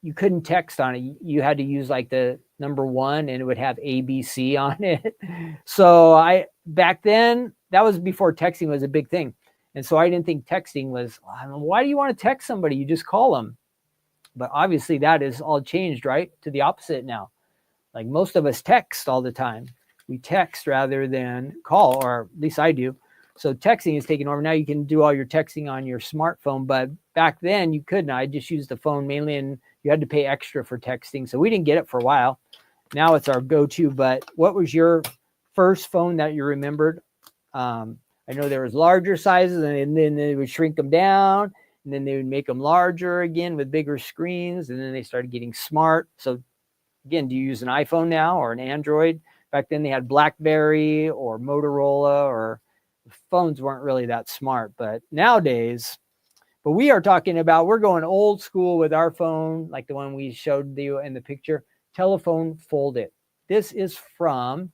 you couldn't text on it. You had to use like the number 1, and it would have ABC on it. So back then, that was before texting was a big thing. And so I didn't think texting was, why do you want to text somebody? You just call them. But obviously that is all changed, right? To the opposite now. Like most of us text all the time. We text rather than call, or at least I do. So texting is taking over. Now you can do all your texting on your smartphone, but back then you couldn't. I just used the phone mainly, and you had to pay extra for texting. So we didn't get it for a while. Now it's our go-to. But what was your first phone that you remembered? I know there was larger sizes, and then they would shrink them down, and then they would make them larger again with bigger screens, and then they started getting smart. So again, do you use an iPhone now or an Android? Back then they had BlackBerry or Motorola, or phones weren't really that smart, but nowadays, but we are talking about, we're going old school with our phone, like the one we showed you in the picture, telephone fold-it. This is from,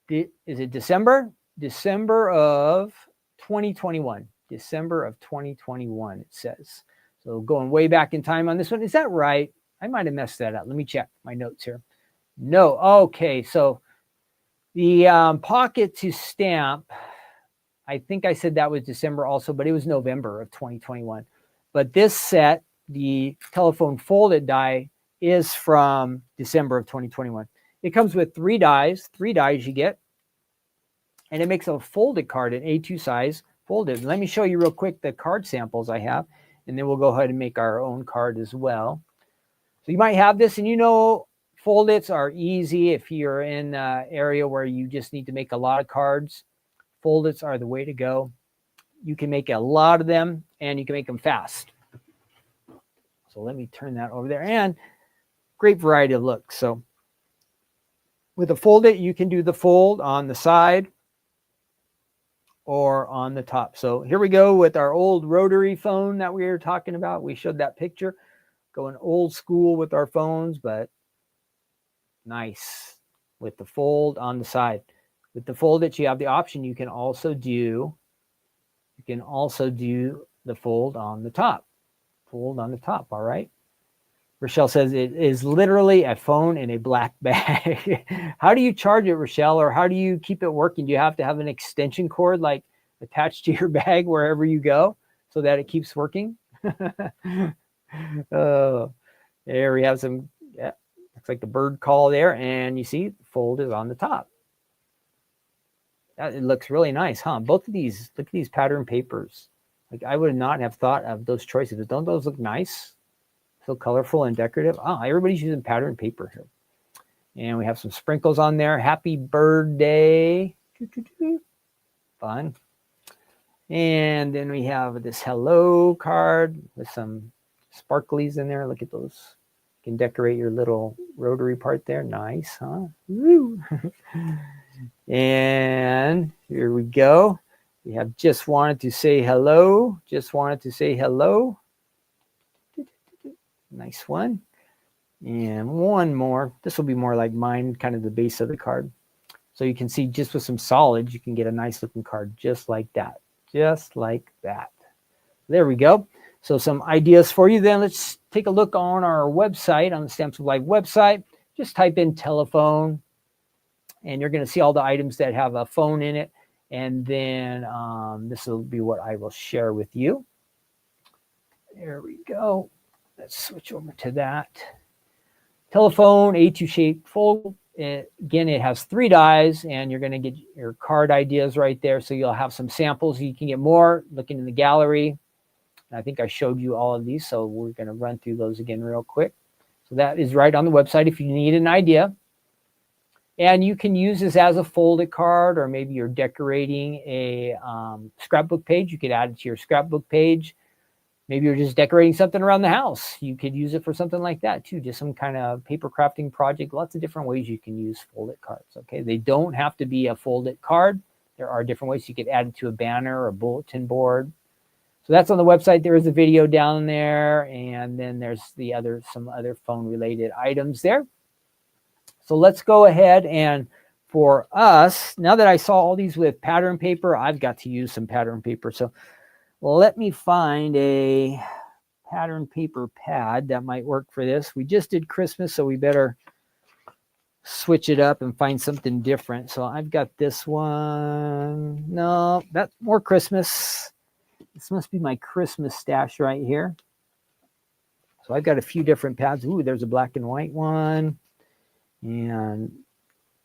is it December? December of 2021. December of 2021, it says. So going way back in time on this one. Is that right? I might have messed that up. Let me check my notes here. No. Okay. So the pocket to stamp, I think I said that was December also, but it was November of 2021. But this set, the telephone folded die, is from December of 2021. It comes with three dies you get, and it makes a folded card, an A2 size folded. Let me show you real quick the card samples I have, and then we'll go ahead and make our own card as well. So you might have this, and fold-its are easy if you're in an area where you just need to make a lot of cards. Fold-its are the way to go. You can make a lot of them, and you can make them fast. So let me turn that over there. And great variety of looks. So with a fold-it, you can do the fold on the side or on the top. So here we go with our old rotary phone that we were talking about. We showed that picture. Going old school with our phones, but nice with the fold on the side. With the fold-it, you have the option. You can also do the fold on the top. Fold on the top, all right? Rochelle says it is literally a phone in a black bag. How do you charge it, Rochelle, or how do you keep it working? Do you have to have an extension cord like attached to your bag wherever you go so that it keeps working? Oh, there we have some, yeah, looks like the bird call there, and you see the fold is on the top. It looks really nice, huh? Both of these, look at these pattern papers. Like I would not have thought of those choices. Don't those look nice? So colorful and decorative. Oh, everybody's using pattern paper here. And we have some sprinkles on there. Happy birthday. Fun. And then we have this hello card with some sparklies in there. Look at those. You can decorate your little rotary part there. Nice, huh? Woo. And here we go. We have just wanted to say hello. Just wanted to say hello. Nice one. And one more. This will be more like mine, kind of the base of the card. So you can see just with some solids, you can get a nice looking card just like that. Just like that. There we go. So some ideas for you then. Let's take a look on our website, on the Stamps of Life website. Just type in telephone, and you're going to see all the items that have a phone in it. And then this will be what I will share with you. There we go. Let's switch over to that. Telephone, A2 shape fold. Again, it has three dies, and you're going to get your card ideas right there. So you'll have some samples. You can get more looking in the gallery. I think I showed you all of these, so we're going to run through those again real quick. So that is right on the website if you need an idea. And you can use this as a folded card, or maybe you're decorating a scrapbook page. You could add it to your scrapbook page. Maybe you're just decorating something around the house. You could use it for something like that too, just some kind of paper crafting project. Lots of different ways you can use folded cards, okay? They don't have to be a folded card. There are different ways you could add it to a banner or a bulletin board. So that's on the website. There is a video down there, and then there's some other phone-related items there. So let's go ahead, and for us, now that I saw all these with pattern paper, I've got to use some pattern paper. So let me find a pattern paper pad that might work for this. We just did Christmas, so we better switch it up and find something different. So I've got this one. No, that's more Christmas. This must be my Christmas stash right here. So I've got a few different pads. Ooh, there's a black and white one. And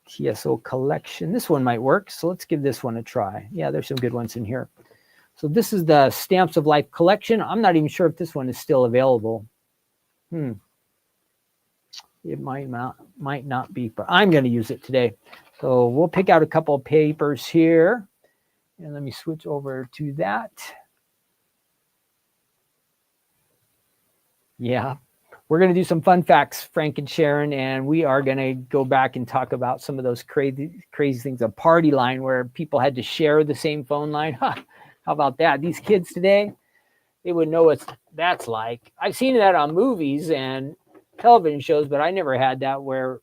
TSO collection. This one might work. So let's give this one a try. Yeah, there's some good ones in here. So this is the Stamps of Life collection. I'm not even sure if this one is still available. It might not be, but I'm going to use it today. So we'll pick out a couple of papers here. And let me switch over to that. Yeah, we're going to do some fun facts, Frank and Sharon, and we are going to go back and talk about some of those crazy things. A party line where people had to share the same phone line. Huh. How about that? These kids today, they would know what that's like. I've seen that on movies and television shows, but I never had that where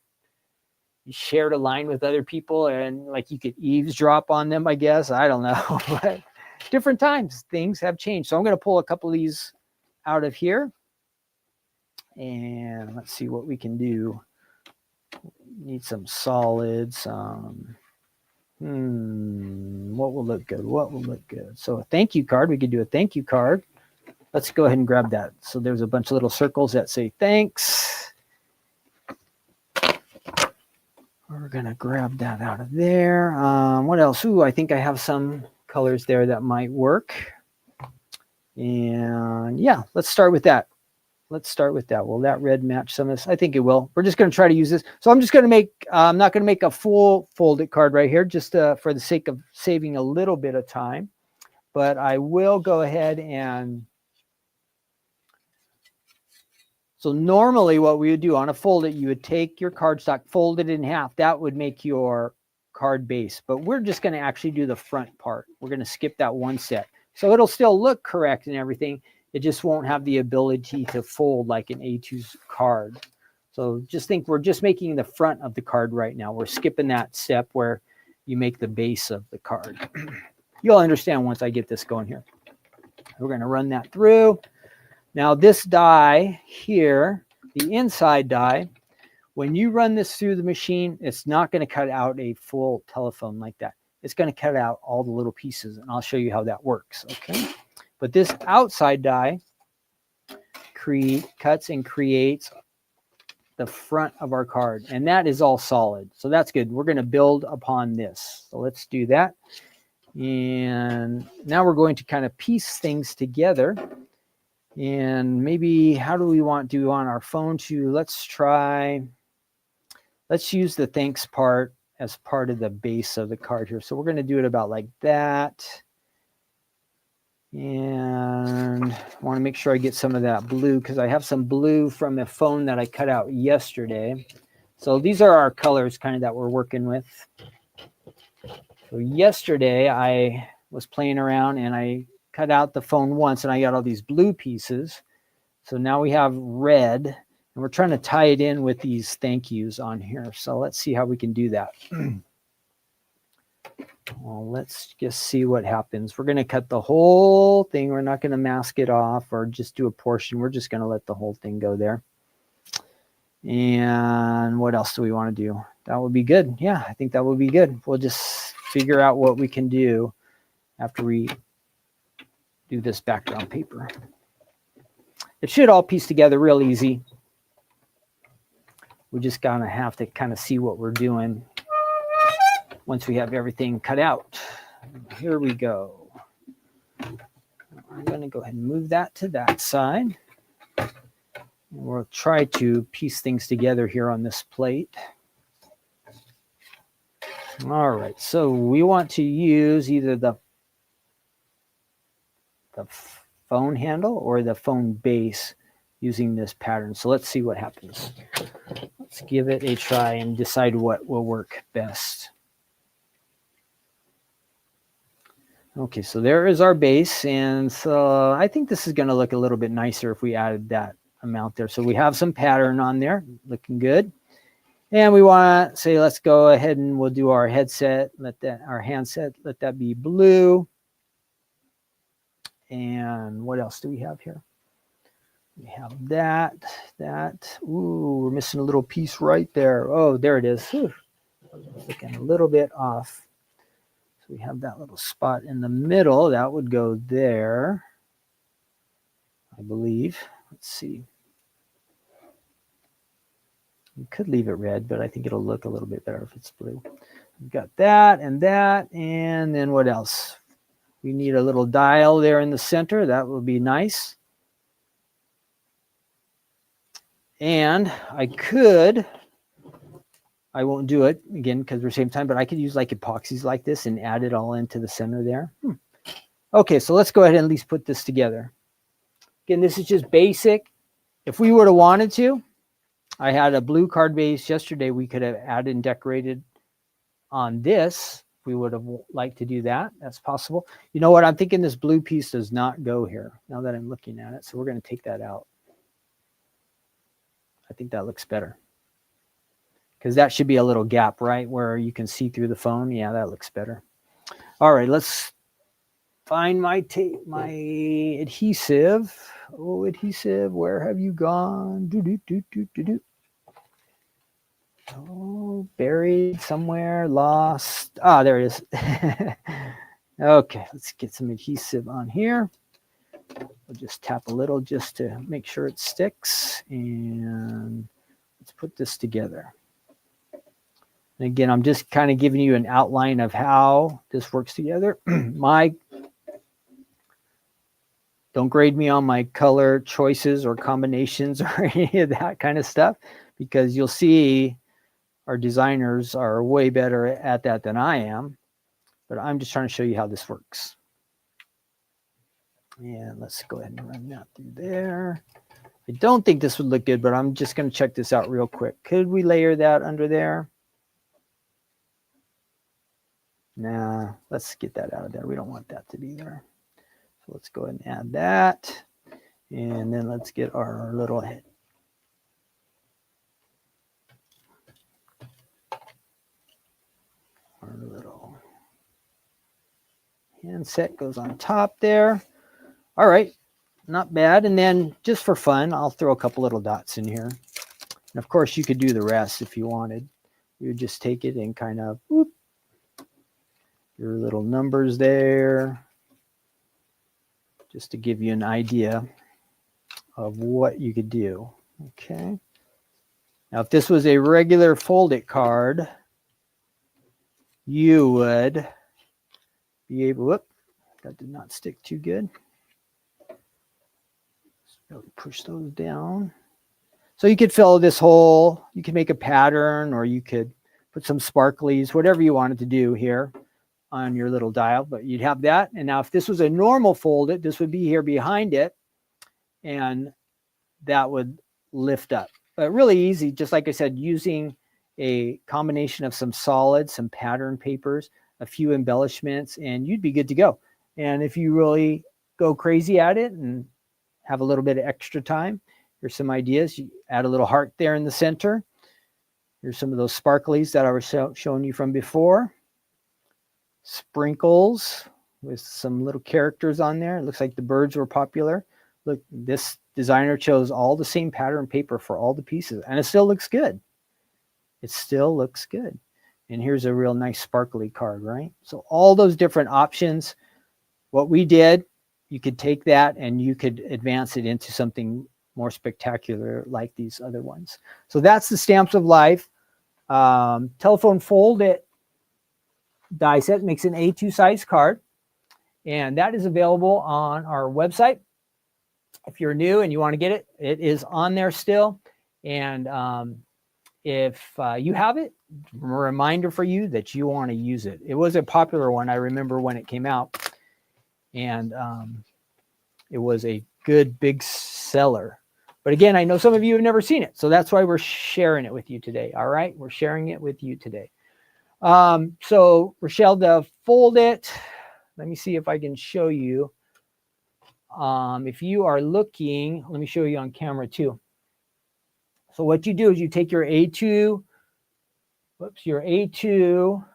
you shared a line with other people and like you could eavesdrop on them, I guess. I don't know. But different times, things have changed. So I'm going to pull a couple of these out of here. And let's see what we can do. Need some solids. What will look good? What will look good? So a thank you card. We could do a thank you card. Let's go ahead and grab that. So there's a bunch of little circles that say thanks. We're going to grab that out of there. What else? Ooh, I think I have some colors there that might work. And yeah, let's start with that. Let's start with that. Will that red match some of this? I think it will. We're just going to try to use this. So I'm just going to make, I'm not going to make a full folded card right here, just for the sake of saving a little bit of time. But I will go ahead and, so normally what we would do on a folded, you would take your cardstock, fold it in half. That would make your card base. But we're just going to actually do the front part. We're going to skip that one set. So it'll still look correct and everything. It just won't have the ability to fold like an A2 card. So just think we're just making the front of the card right now. We're skipping that step where you make the base of the card. You'll understand once I get this going here. We're going to run that through. Now this die here, the inside die, when you run this through the machine, it's not going to cut out a full telephone like that. It's going to cut out all the little pieces, and I'll show you how that works, okay? But this outside die cuts and creates the front of our card, and that is all solid. So that's good. We're going to build upon this. So let's do that. And now we're going to kind of piece things together. And maybe how do we want to do on our phone too? Let's use the thanks part as part of the base of the card here. So we're going to do it about like that. And I want to make sure I get some of that blue because I have some blue from the phone that I cut out yesterday. So these are our colors kind of that we're working with. So yesterday I was playing around and I cut out the phone once and I got all these blue pieces. So now we have red and we're trying to tie it in with these thank yous on here. So let's see how we can do that. Well, let's just see what happens. We're going to cut the whole thing. We're not going to mask it off or just do a portion. We're just going to let the whole thing go there. And what else do we want to do? That would be good. Yeah, I think that would be good. We'll just figure out what we can do after we do this background paper. It should all piece together real easy. We just going to have to kind of see what we're doing once we have everything cut out. Here we go. I'm going to go ahead and move that to that side. And we'll try to piece things together here on this plate. All right, so we want to use either the phone handle or the phone base using this pattern. So let's see what happens. Let's give it a try and decide what will work best. Okay, so there is our base, and so I think this is going to look a little bit nicer if we added that amount there. So we have some pattern on there, looking good. And we want to say, let's go ahead and we'll do our headset, our handset, let that be blue. And what else do we have here? We have that. Ooh, we're missing a little piece right there. Oh, there it is. Whew. Looking a little bit off. We have that little spot in the middle. That would go there, I believe. Let's see. We could leave it red, but I think it'll look a little bit better if it's blue. We've got that, and then what else? We need a little dial there in the center. That would be nice. And I won't do it again because we're same time, but I could use like epoxies like this and add it all into the center there. Okay, so let's go ahead and at least put this together. Again, this is just basic. If we would have wanted to, I had a blue card base yesterday. We could have added and decorated on this. If we would have liked to do that, that's possible. You know what? I'm thinking this blue piece does not go here now that I'm looking at it. So we're going to take that out. I think that looks better. Because that should be a little gap, right, where you can see through the phone. Yeah, that looks better. All right, let's find my adhesive. Oh, adhesive, where have you gone? Oh, buried somewhere, lost. Ah, there it is. Okay, let's get some adhesive on here. We'll just tap a little just to make sure it sticks. And let's put this together. And again, I'm just kind of giving you an outline of how this works together. Don't grade me on my color choices or combinations or any of that kind of stuff, because you'll see our designers are way better at that than I am. But I'm just trying to show you how this works. And let's go ahead and run that through there. I don't think this would look good, but I'm just going to check this out real quick. Could we layer that under there? Nah, let's get that out of there. We don't want that to be there. So let's go ahead and add that. And then let's get our little head. Our little handset goes on top there. All right, not bad. And then just for fun, I'll throw a couple little dots in here. And of course, you could do the rest if you wanted. You would just take it and kind of whoop, your little numbers there, just to give you an idea of what you could do. Okay. Now, if this was a regular fold-it card, you would be able, whoop, that did not stick too good. Really push those down. So you could fill this hole, you could make a pattern, or you could put some sparklies, whatever you wanted to do here on your little dial, but you'd have that. And now if this was a normal fold-it, this would be here behind it, and that would lift up. But really easy, just like I said, using a combination of some solids, some pattern papers, a few embellishments, and you'd be good to go. And if you really go crazy at it and have a little bit of extra time, here's some ideas. You add a little heart there in the center. Here's some of those sparklies that I was showing you from before. Sprinkles with some little characters on there. It looks like the birds were popular. Look, this designer chose all the same pattern paper for all the pieces, and it still looks good. It still looks good. And here's a real nice sparkly card, right? So all those different options. What we did, you could take that and you could advance it into something more spectacular like these other ones. So that's the Stamps of Life. Telephone fold-it die set makes an A2 size card, and that is available on our website. If you're new and you want to get it, it is on there still. And if you have it, a reminder for you that you want to use it. It was a popular one. I remember when it came out, and it was a good big seller. But again, I know some of you have never seen it, so that's why we're sharing it with you today. All right, we're sharing it with you today. So Rochelle, the fold-it, let me see if I can show you. If you are looking, let me show you on camera too. So what you do is you take your A2, your A2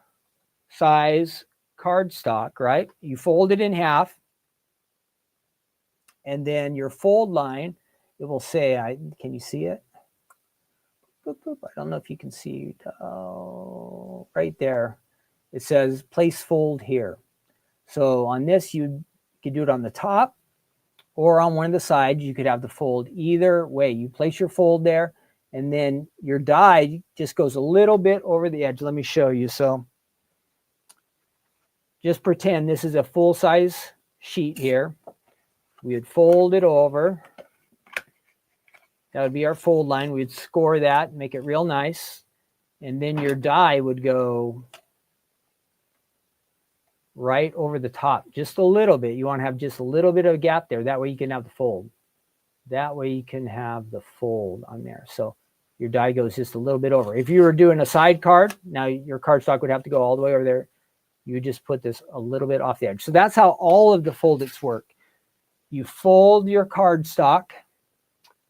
size cardstock, right? You fold it in half, and then your fold line, it will say, can you see it? I don't know if you can see it. Oh, right there. It says place fold here. So on this, you could do it on the top or on one of the sides. You could have the fold either way. You place your fold there, and then your die just goes a little bit over the edge. Let me show you. So just pretend this is a full-size sheet here. We would fold it over. That would be our fold line. We'd score that, make it real nice. And then your die would go right over the top, just a little bit. You want to have just a little bit of a gap there. That way you can have the fold. That way you can have the fold on there. So your die goes just a little bit over. If you were doing a side card, now your cardstock would have to go all the way over there. You would just put this a little bit off the edge. So that's how all of the fold-its work. You fold your cardstock.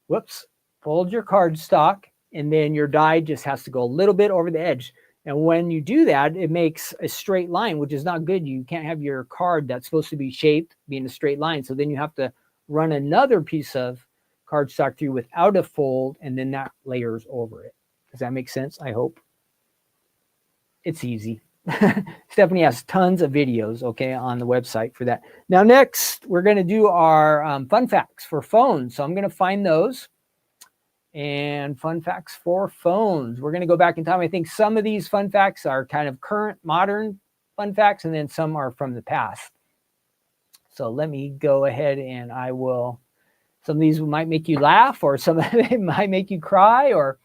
Whoops. Fold your cardstock, and then your die just has to go a little bit over the edge. And when you do that, it makes a straight line, which is not good. You can't have your card that's supposed to be shaped being a straight line. So then you have to run another piece of cardstock through without a fold, and then that layers over it. Does that make sense? I hope. It's easy. Stephanie has tons of videos, okay, on the website for that. Now, next, we're going to do our fun facts for phones. So I'm going to find those. And fun facts for phones. We're going to go back in time. I think some of these fun facts are kind of current, modern fun facts, and then some are from the past. So let me go ahead and I will, some of these might make you laugh, or some of them might make you cry, or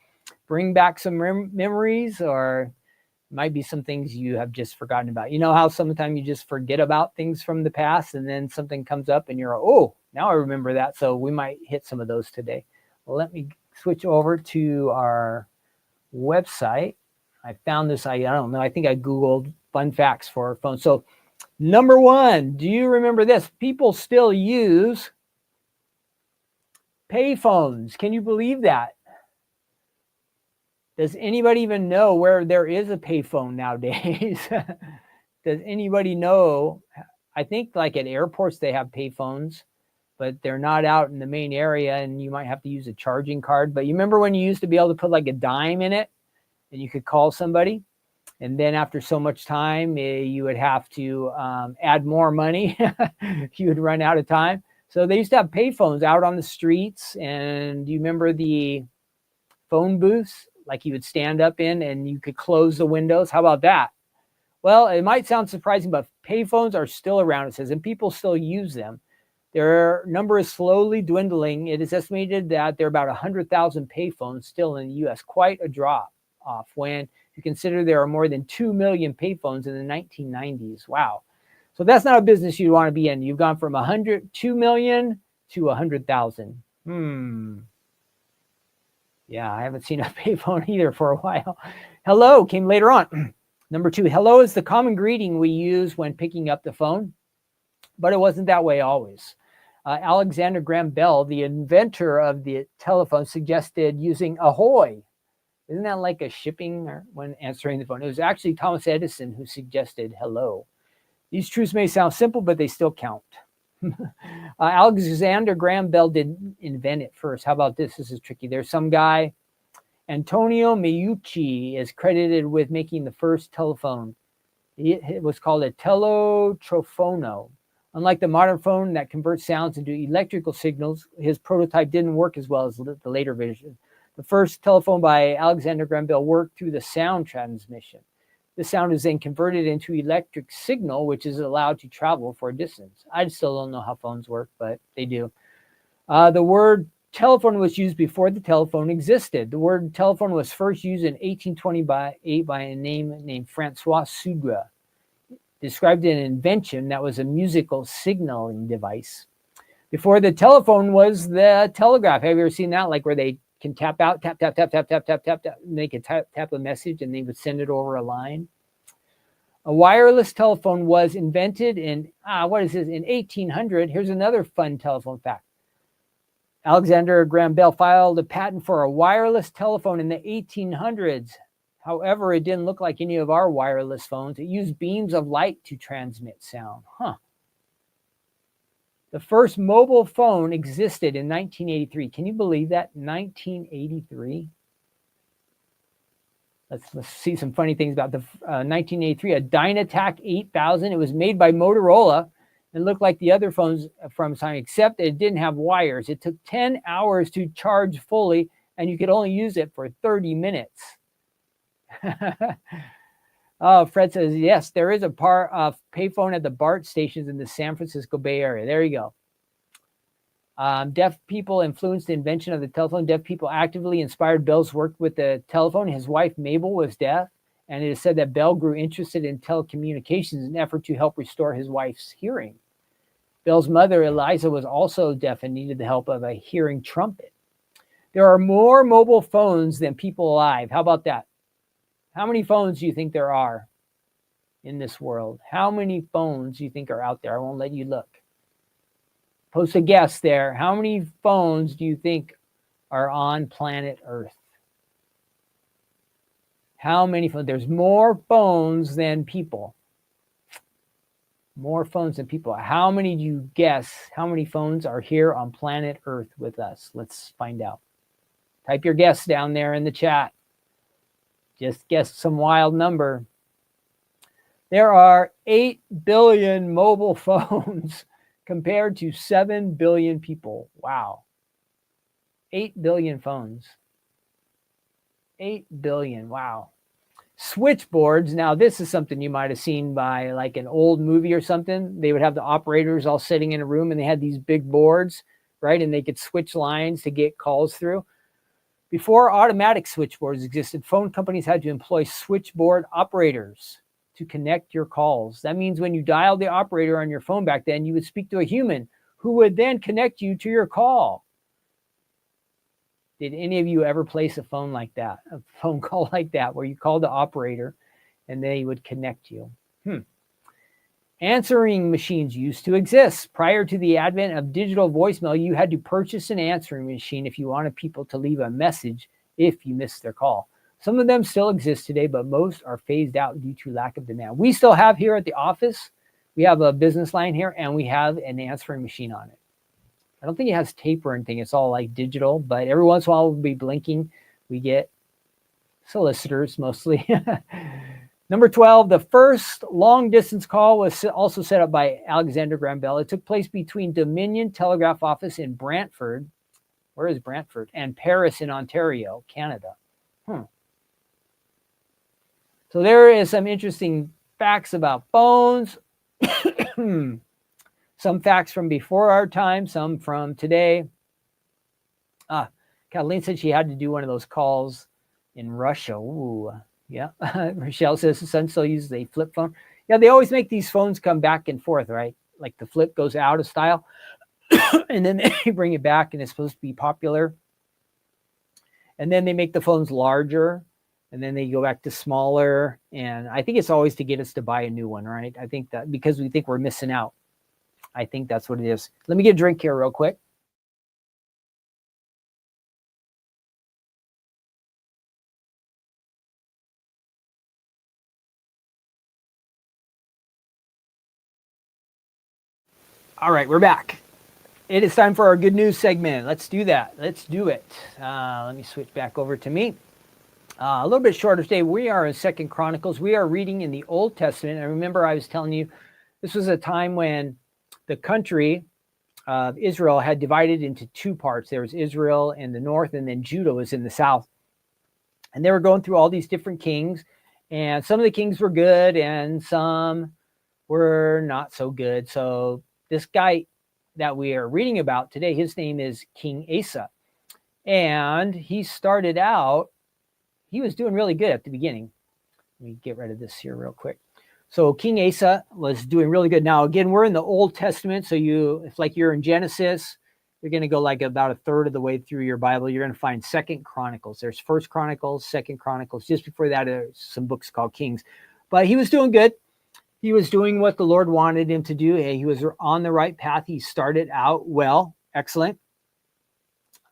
bring back some memories, or might be some things you have just forgotten about. You know how sometimes you just forget about things from the past and then something comes up and you're, oh, now I remember that. So we might hit some of those today. Well, let me switch over to our website. I found this, I don't know, I think I Googled fun facts for phones. So number one, do you remember this? People still use payphones. Can you believe that? Does anybody even know where there is a payphone nowadays? Does anybody know? I think like at airports they have payphones, but they're not out in the main area, and you might have to use a charging card. But you remember when you used to be able to put like a dime in it and you could call somebody? And then after so much time, you would have to add more money. You would run out of time. So they used to have payphones out on the streets. And do you remember the phone booths? Like you would stand up in and you could close the windows. How about that? Well, it might sound surprising, but payphones are still around, it says, and people still use them. Their number is slowly dwindling. It is estimated that there are about 100,000 payphones still in the U.S., quite a drop off when you consider there are more than 2 million payphones in the 1990s. Wow. So that's not a business you want to be in. You've gone from 2 million to 100,000. Yeah, I haven't seen a payphone either for a while. Hello came later on. Number two, hello is the common greeting we use when picking up the phone, but it wasn't that way always. Alexander Graham Bell, the inventor of the telephone, suggested using ahoy. Isn't that like a shipping or when answering the phone? It was actually Thomas Edison who suggested hello. These truths may sound simple, but they still count. Alexander Graham Bell didn't invent it first. How about this? This is tricky. There's some guy, Antonio Meucci, is credited with making the first telephone. It was called a teletrofono. Unlike the modern phone that converts sounds into electrical signals, his prototype didn't work as well as the later version. The first telephone by Alexander Graham Bell worked through the sound transmission. The sound is then converted into electric signal, which is allowed to travel for a distance. I still don't know how phones work, but they do. The word telephone was used before the telephone existed. The word telephone was first used in 1828 by a name named Francois Sugra. Described an invention that was a musical signaling device. Before the telephone was the telegraph. Have you ever seen that? Like where they can tap out, tap, tap, tap, tap, tap, tap, tap, tap, and they could tap a message and they would send it over a line. A wireless telephone was invented in, in 1800. Here's another fun telephone fact. Alexander Graham Bell filed a patent for a wireless telephone in the 1800s. However, it didn't look like any of our wireless phones. It used beams of light to transmit sound. The first mobile phone existed in 1983. Can you believe that? 1983? Let's see some funny things about the 1983. A Dynatac 8000. It was made by Motorola and looked like the other phones from Sony, except it didn't have wires. It took 10 hours to charge fully, and you could only use it for 30 minutes. Oh, Fred says, yes, there is a payphone at the BART stations in the San Francisco Bay Area. There you go. Deaf people influenced the invention of the telephone. Deaf people actively inspired Bell's work with the telephone. His wife, Mabel, was deaf, and it is said that Bell grew interested in telecommunications in an effort to help restore his wife's hearing. Bell's mother, Eliza, was also deaf and needed the help of a hearing trumpet. There are more mobile phones than people alive. How about that? How many phones do you think there are in this world? How many phones do you think are out there? I won't let you look. Post a guess there. How many phones do you think are on planet Earth? How many phones? There's more phones than people. More phones than people. How many do you guess? How many phones are here on planet Earth with us? Let's find out. Type your guess down there in the chat. Just guess some wild number. There are 8 billion mobile phones compared to 7 billion people. Wow. 8 billion phones. 8 billion. Wow. Switchboards. Now, this is something you might have seen by like an old movie or something. They would have the operators all sitting in a room and they had these big boards, right? And they could switch lines to get calls through. Before automatic switchboards existed, phone companies had to employ switchboard operators to connect your calls. That means when you dialed the operator on your phone back then, you would speak to a human who would then connect you to your call. Did any of you ever place a phone like that, a phone call like that, where you called the operator and they would connect you? Answering machines used to exist. Prior to the advent of digital voicemail, you had to purchase an answering machine if you wanted people to leave a message if you missed their call. Some of them still exist today, but most are phased out due to lack of demand. We still have here at the office, we have a business line here, and we have an answering machine on it. I don't think it has tape or anything. It's all like digital, but every once in a while we'll be blinking. We get solicitors mostly. Number 12, the first long distance call was also set up by Alexander Graham Bell. It took place between Dominion Telegraph Office in Brantford. Where is Brantford? And Paris in Ontario, Canada. So there is some interesting facts about phones. Some facts from before our time, some from today. Kathleen said she had to do one of those calls in Russia. Ooh, yeah. Rochelle says the son still uses a flip phone. Yeah, they always make these phones come back and forth, right? Like the flip goes out of style and then they bring it back and it's supposed to be popular. And then they make the phones larger and then they go back to smaller. And I think it's always to get us to buy a new one, right? I think that because we think we're missing out. I think that's what it is. Let me get a drink here real quick. All right, we're back. It is time for our good news segment. Let's do that. Let's do it. Let me switch back over to me. A little bit shorter today. We are in 2 Chronicles. We are reading in the Old Testament. And remember, I was telling you, this was a time when the country of Israel had divided into two parts. There was Israel in the north, and then Judah was in the south. And they were going through all these different kings. And some of the kings were good, and some were not so good. So this guy that we are reading about today, his name is King Asa. And he started out, he was doing really good at the beginning. Let me get rid of this here real quick. So King Asa was doing really good. Now, again, we're in the Old Testament. So it's like you're in Genesis. You're going to go like about a third of the way through your Bible. You're going to find 2 Chronicles. There's 1 Chronicles, 2 Chronicles. Just before that, there's some books called Kings. But he was doing good. He was doing what the Lord wanted him to do. He was on the right path. He started out well. Excellent.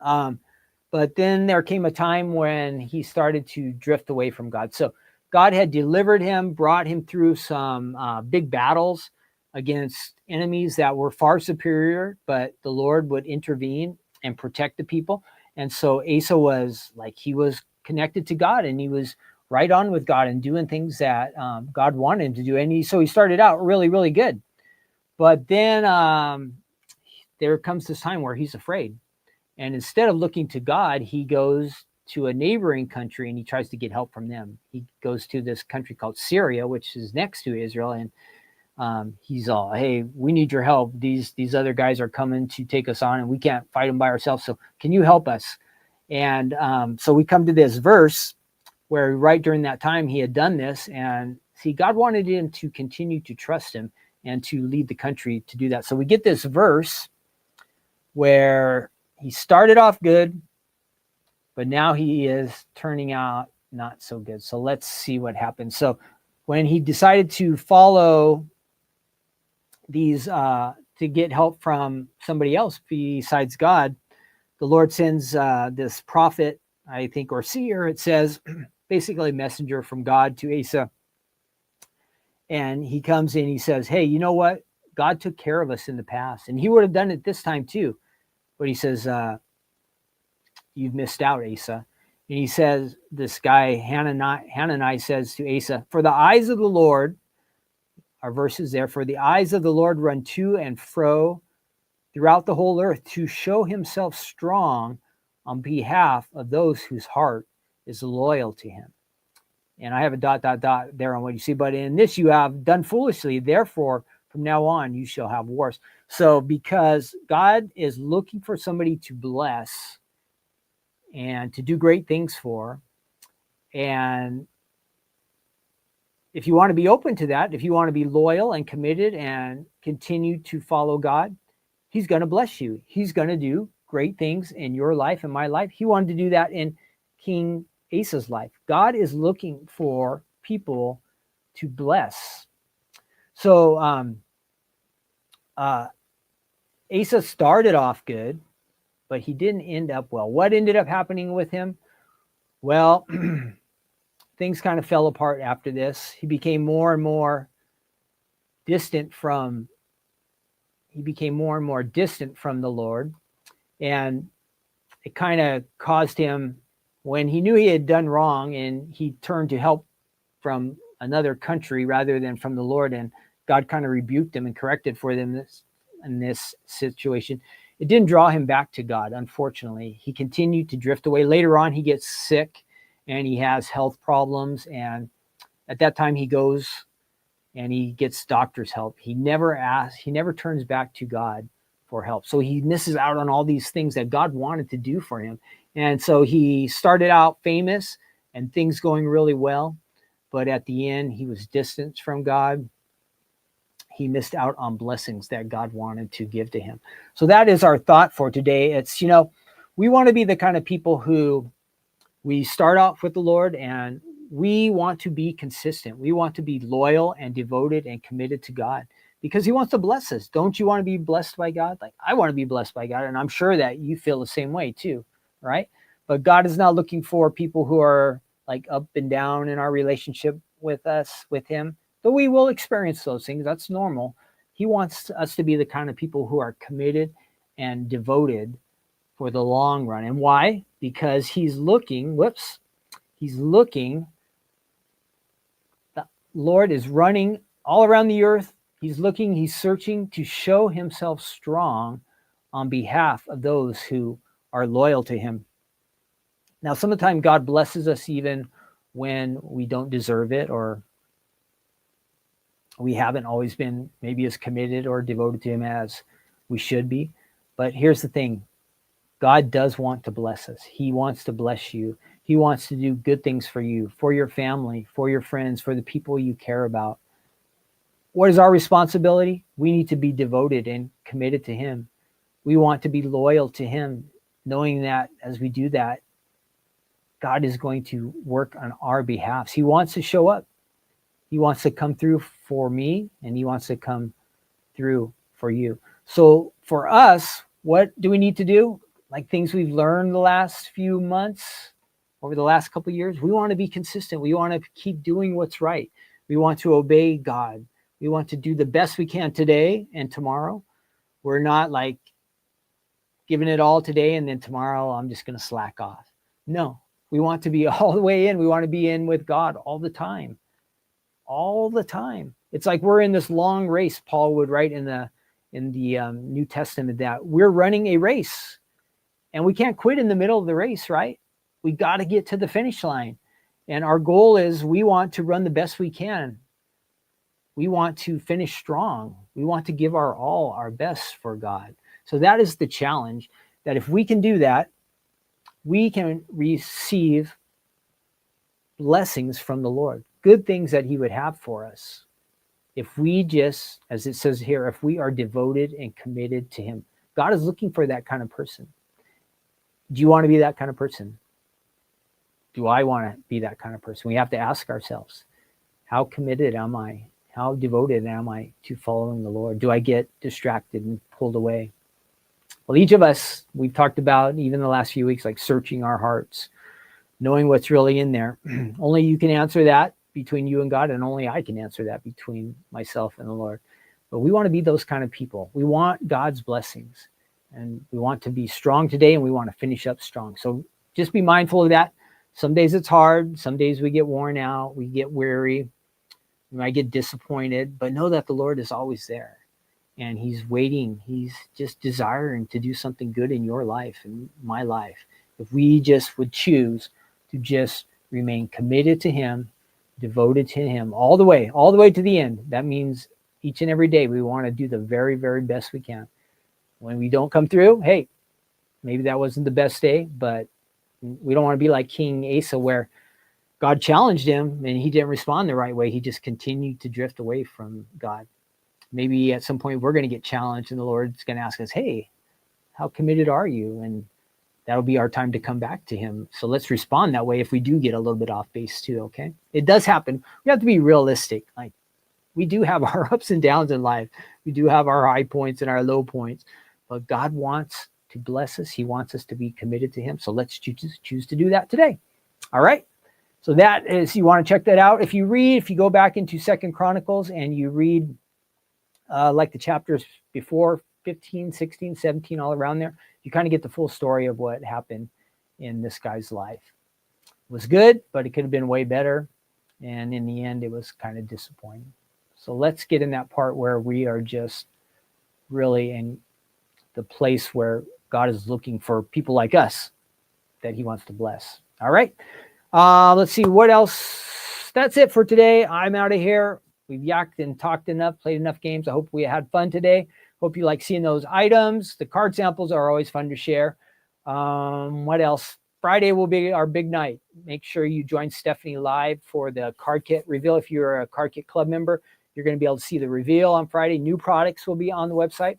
But then there came a time when he started to drift away from God. So God had delivered him, brought him through some big battles against enemies that were far superior, but the Lord would intervene and protect the people. And so Asa was like, he was connected to God and he was right on with God and doing things that God wanted him to do. And so he started out really, really good. But then there comes this time where he's afraid. And instead of looking to God, he goes to a neighboring country and he tries to get help from them. He goes to this country called Syria, which is next to Israel. And he's all, hey, we need your help. These other guys are coming to take us on and we can't fight them by ourselves. So can you help us? And so we come to this verse where right during that time he had done this. And see, God wanted him to continue to trust him and to lead the country to do that. So we get this verse where he started off good, but now he is turning out not so good. So let's see what happens. So when he decided to follow these, to get help from somebody else besides God, the Lord sends this prophet, I think, or seer, it says, basically a messenger from God to Asa. And he comes in, he says, hey, you know what? God took care of us in the past. And he would have done it this time too. But he says, you've missed out, Asa. And he says, this guy, Hanani says to Asa, for the eyes of the Lord, our verses there, for the eyes of the Lord run to and fro throughout the whole earth to show himself strong on behalf of those whose heart is loyal to him. And I have a ... there on what you see. But in this you have done foolishly. Therefore, from now on, you shall have wars. So because God is looking for somebody to bless and to do great things for, and if you want to be open to that, if you want to be loyal and committed and continue to follow God, he's going to bless you. He's going to do great things in your life and my life. He wanted to do that in King Asa's life. God is looking for people to bless. So Asa started off good, but he didn't end up well. What ended up happening with him? Well, things kind of fell apart after this. He became more and more distant from the Lord. And it kind of caused him, when he knew he had done wrong and he turned to help from another country rather than from the Lord, and God kind of rebuked him and corrected for them in this situation, it didn't draw him back to God, unfortunately. He continued to drift away. Later on, he gets sick and he has health problems. And at that time, he goes and he gets doctor's help. He never turns back to God for help. So he misses out on all these things that God wanted to do for him. And so he started out famous and things going really well. But at the end, he was distanced from God. He missed out on blessings that God wanted to give to him. So that is our thought for today. It's, we want to be the kind of people who we start off with the Lord and we want to be consistent. We want to be loyal and devoted and committed to God because he wants to bless us. Don't you want to be blessed by God? Like, I want to be blessed by God. And I'm sure that you feel the same way too, right? But God is not looking for people who are like up and down in our relationship with him. Though we will experience those things, that's normal. He wants us to be the kind of people who are committed and devoted for the long run. And why? Because he's looking, the Lord is running all around the earth. He's searching to show himself strong on behalf of those who are loyal to him. Now, sometimes God blesses us even when we don't deserve it, or we haven't always been maybe as committed or devoted to him as we should be. But here's the thing. God does want to bless us. He wants to bless you. He wants to do good things for you, for your family, for your friends, for the people you care about. What is our responsibility? We need to be devoted and committed to him. We want to be loyal to him, knowing that as we do that, God is going to work on our behalf. He wants to show up. He wants to come through for me, and he wants to come through for you. So for us, what do we need to do? Like things we've learned the last few months, over the last couple of years, we want to be consistent. We want to keep doing what's right. We want to obey God. We want to do the best we can today and tomorrow. We're not like giving it all today and then tomorrow I'm just going to slack off. No, we want to be all the way in. We want to be in with God all the time. All the time. It's like we're in this long race. Paul would write in the New Testament that we're running a race and we can't quit in the middle of the race, right? We got to get to the finish line. And our goal is we want to run the best we can. We want to finish strong. We want to give our all, our best for God. So that is the challenge, that if we can do that, we can receive blessings from the Lord, good things that he would have for us. If we just, as it says here, if we are devoted and committed to him. God is looking for that kind of person. Do you want to be that kind of person? Do I want to be that kind of person? We have to ask ourselves, how committed am I? How devoted am I to following the Lord? Do I get distracted and pulled away? Well, each of us, we've talked about, even the last few weeks, like searching our hearts, knowing what's really in there. Only you can answer that between you and God, and only I can answer that between myself and the Lord. But we want to be those kind of people. We want God's blessings, and we want to be strong today, and we want to finish up strong. So just be mindful of that. Some days it's hard. Some days we get worn out. We get weary. We might get disappointed, but know that the Lord is always there and he's waiting. He's just desiring to do something good in your life and my life. If we just would choose to just remain committed to him, devoted to him all the way to the end. That means each and every day we want to do the very, very best we can. When we don't come through, hey, maybe that wasn't the best day, but we don't want to be like King Asa where God challenged him and he didn't respond the right way. He just continued to drift away from God. Maybe at some point we're going to get challenged and the Lord's going to ask us, hey, how committed are you? And that'll be our time to come back to him. So let's respond that way if we do get a little bit off base too, okay? It does happen. We have to be realistic. Like, we do have our ups and downs in life. We do have our high points and our low points. But God wants to bless us. He wants us to be committed to him. So let's choose to do that today. All right? So that is, you want to check that out. If you go back into 2 Chronicles and you read like the chapters before, 15, 16, 17, all around there, you kind of get the full story of what happened in this guy's life. It was good, but it could have been way better. And in the end, it was kind of disappointing. So let's get in that part where we are just really in the place where God is looking for people like us that he wants to bless. All right. Let's see what else. That's it for today. I'm out of here. We've yacked and talked enough, played enough games. I hope we had fun today. Hope you like seeing those items. The card samples are always fun to share. What else? Friday will be our big night. Make sure you join Stephanie live for the card kit reveal. If you're a card kit club member, you're going to be able to see the reveal on Friday. New products will be on the website.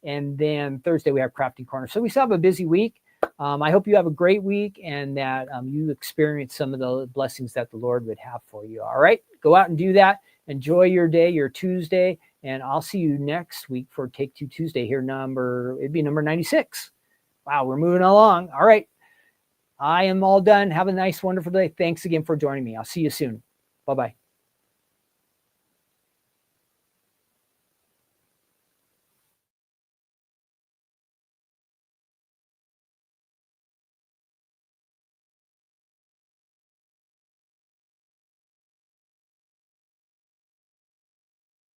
And then Thursday we have Crafting Corner. So we still have a busy week. I hope you have a great week and that you experience some of the blessings that the Lord would have for you. All right, go out and do that. Enjoy your day, your Tuesday, and I'll see you next week for Take Two Tuesday here. It'd be number 96. Wow, we're moving along. All right, I am all done. Have a nice, wonderful day. Thanks again for joining me. I'll see you soon. Bye-bye.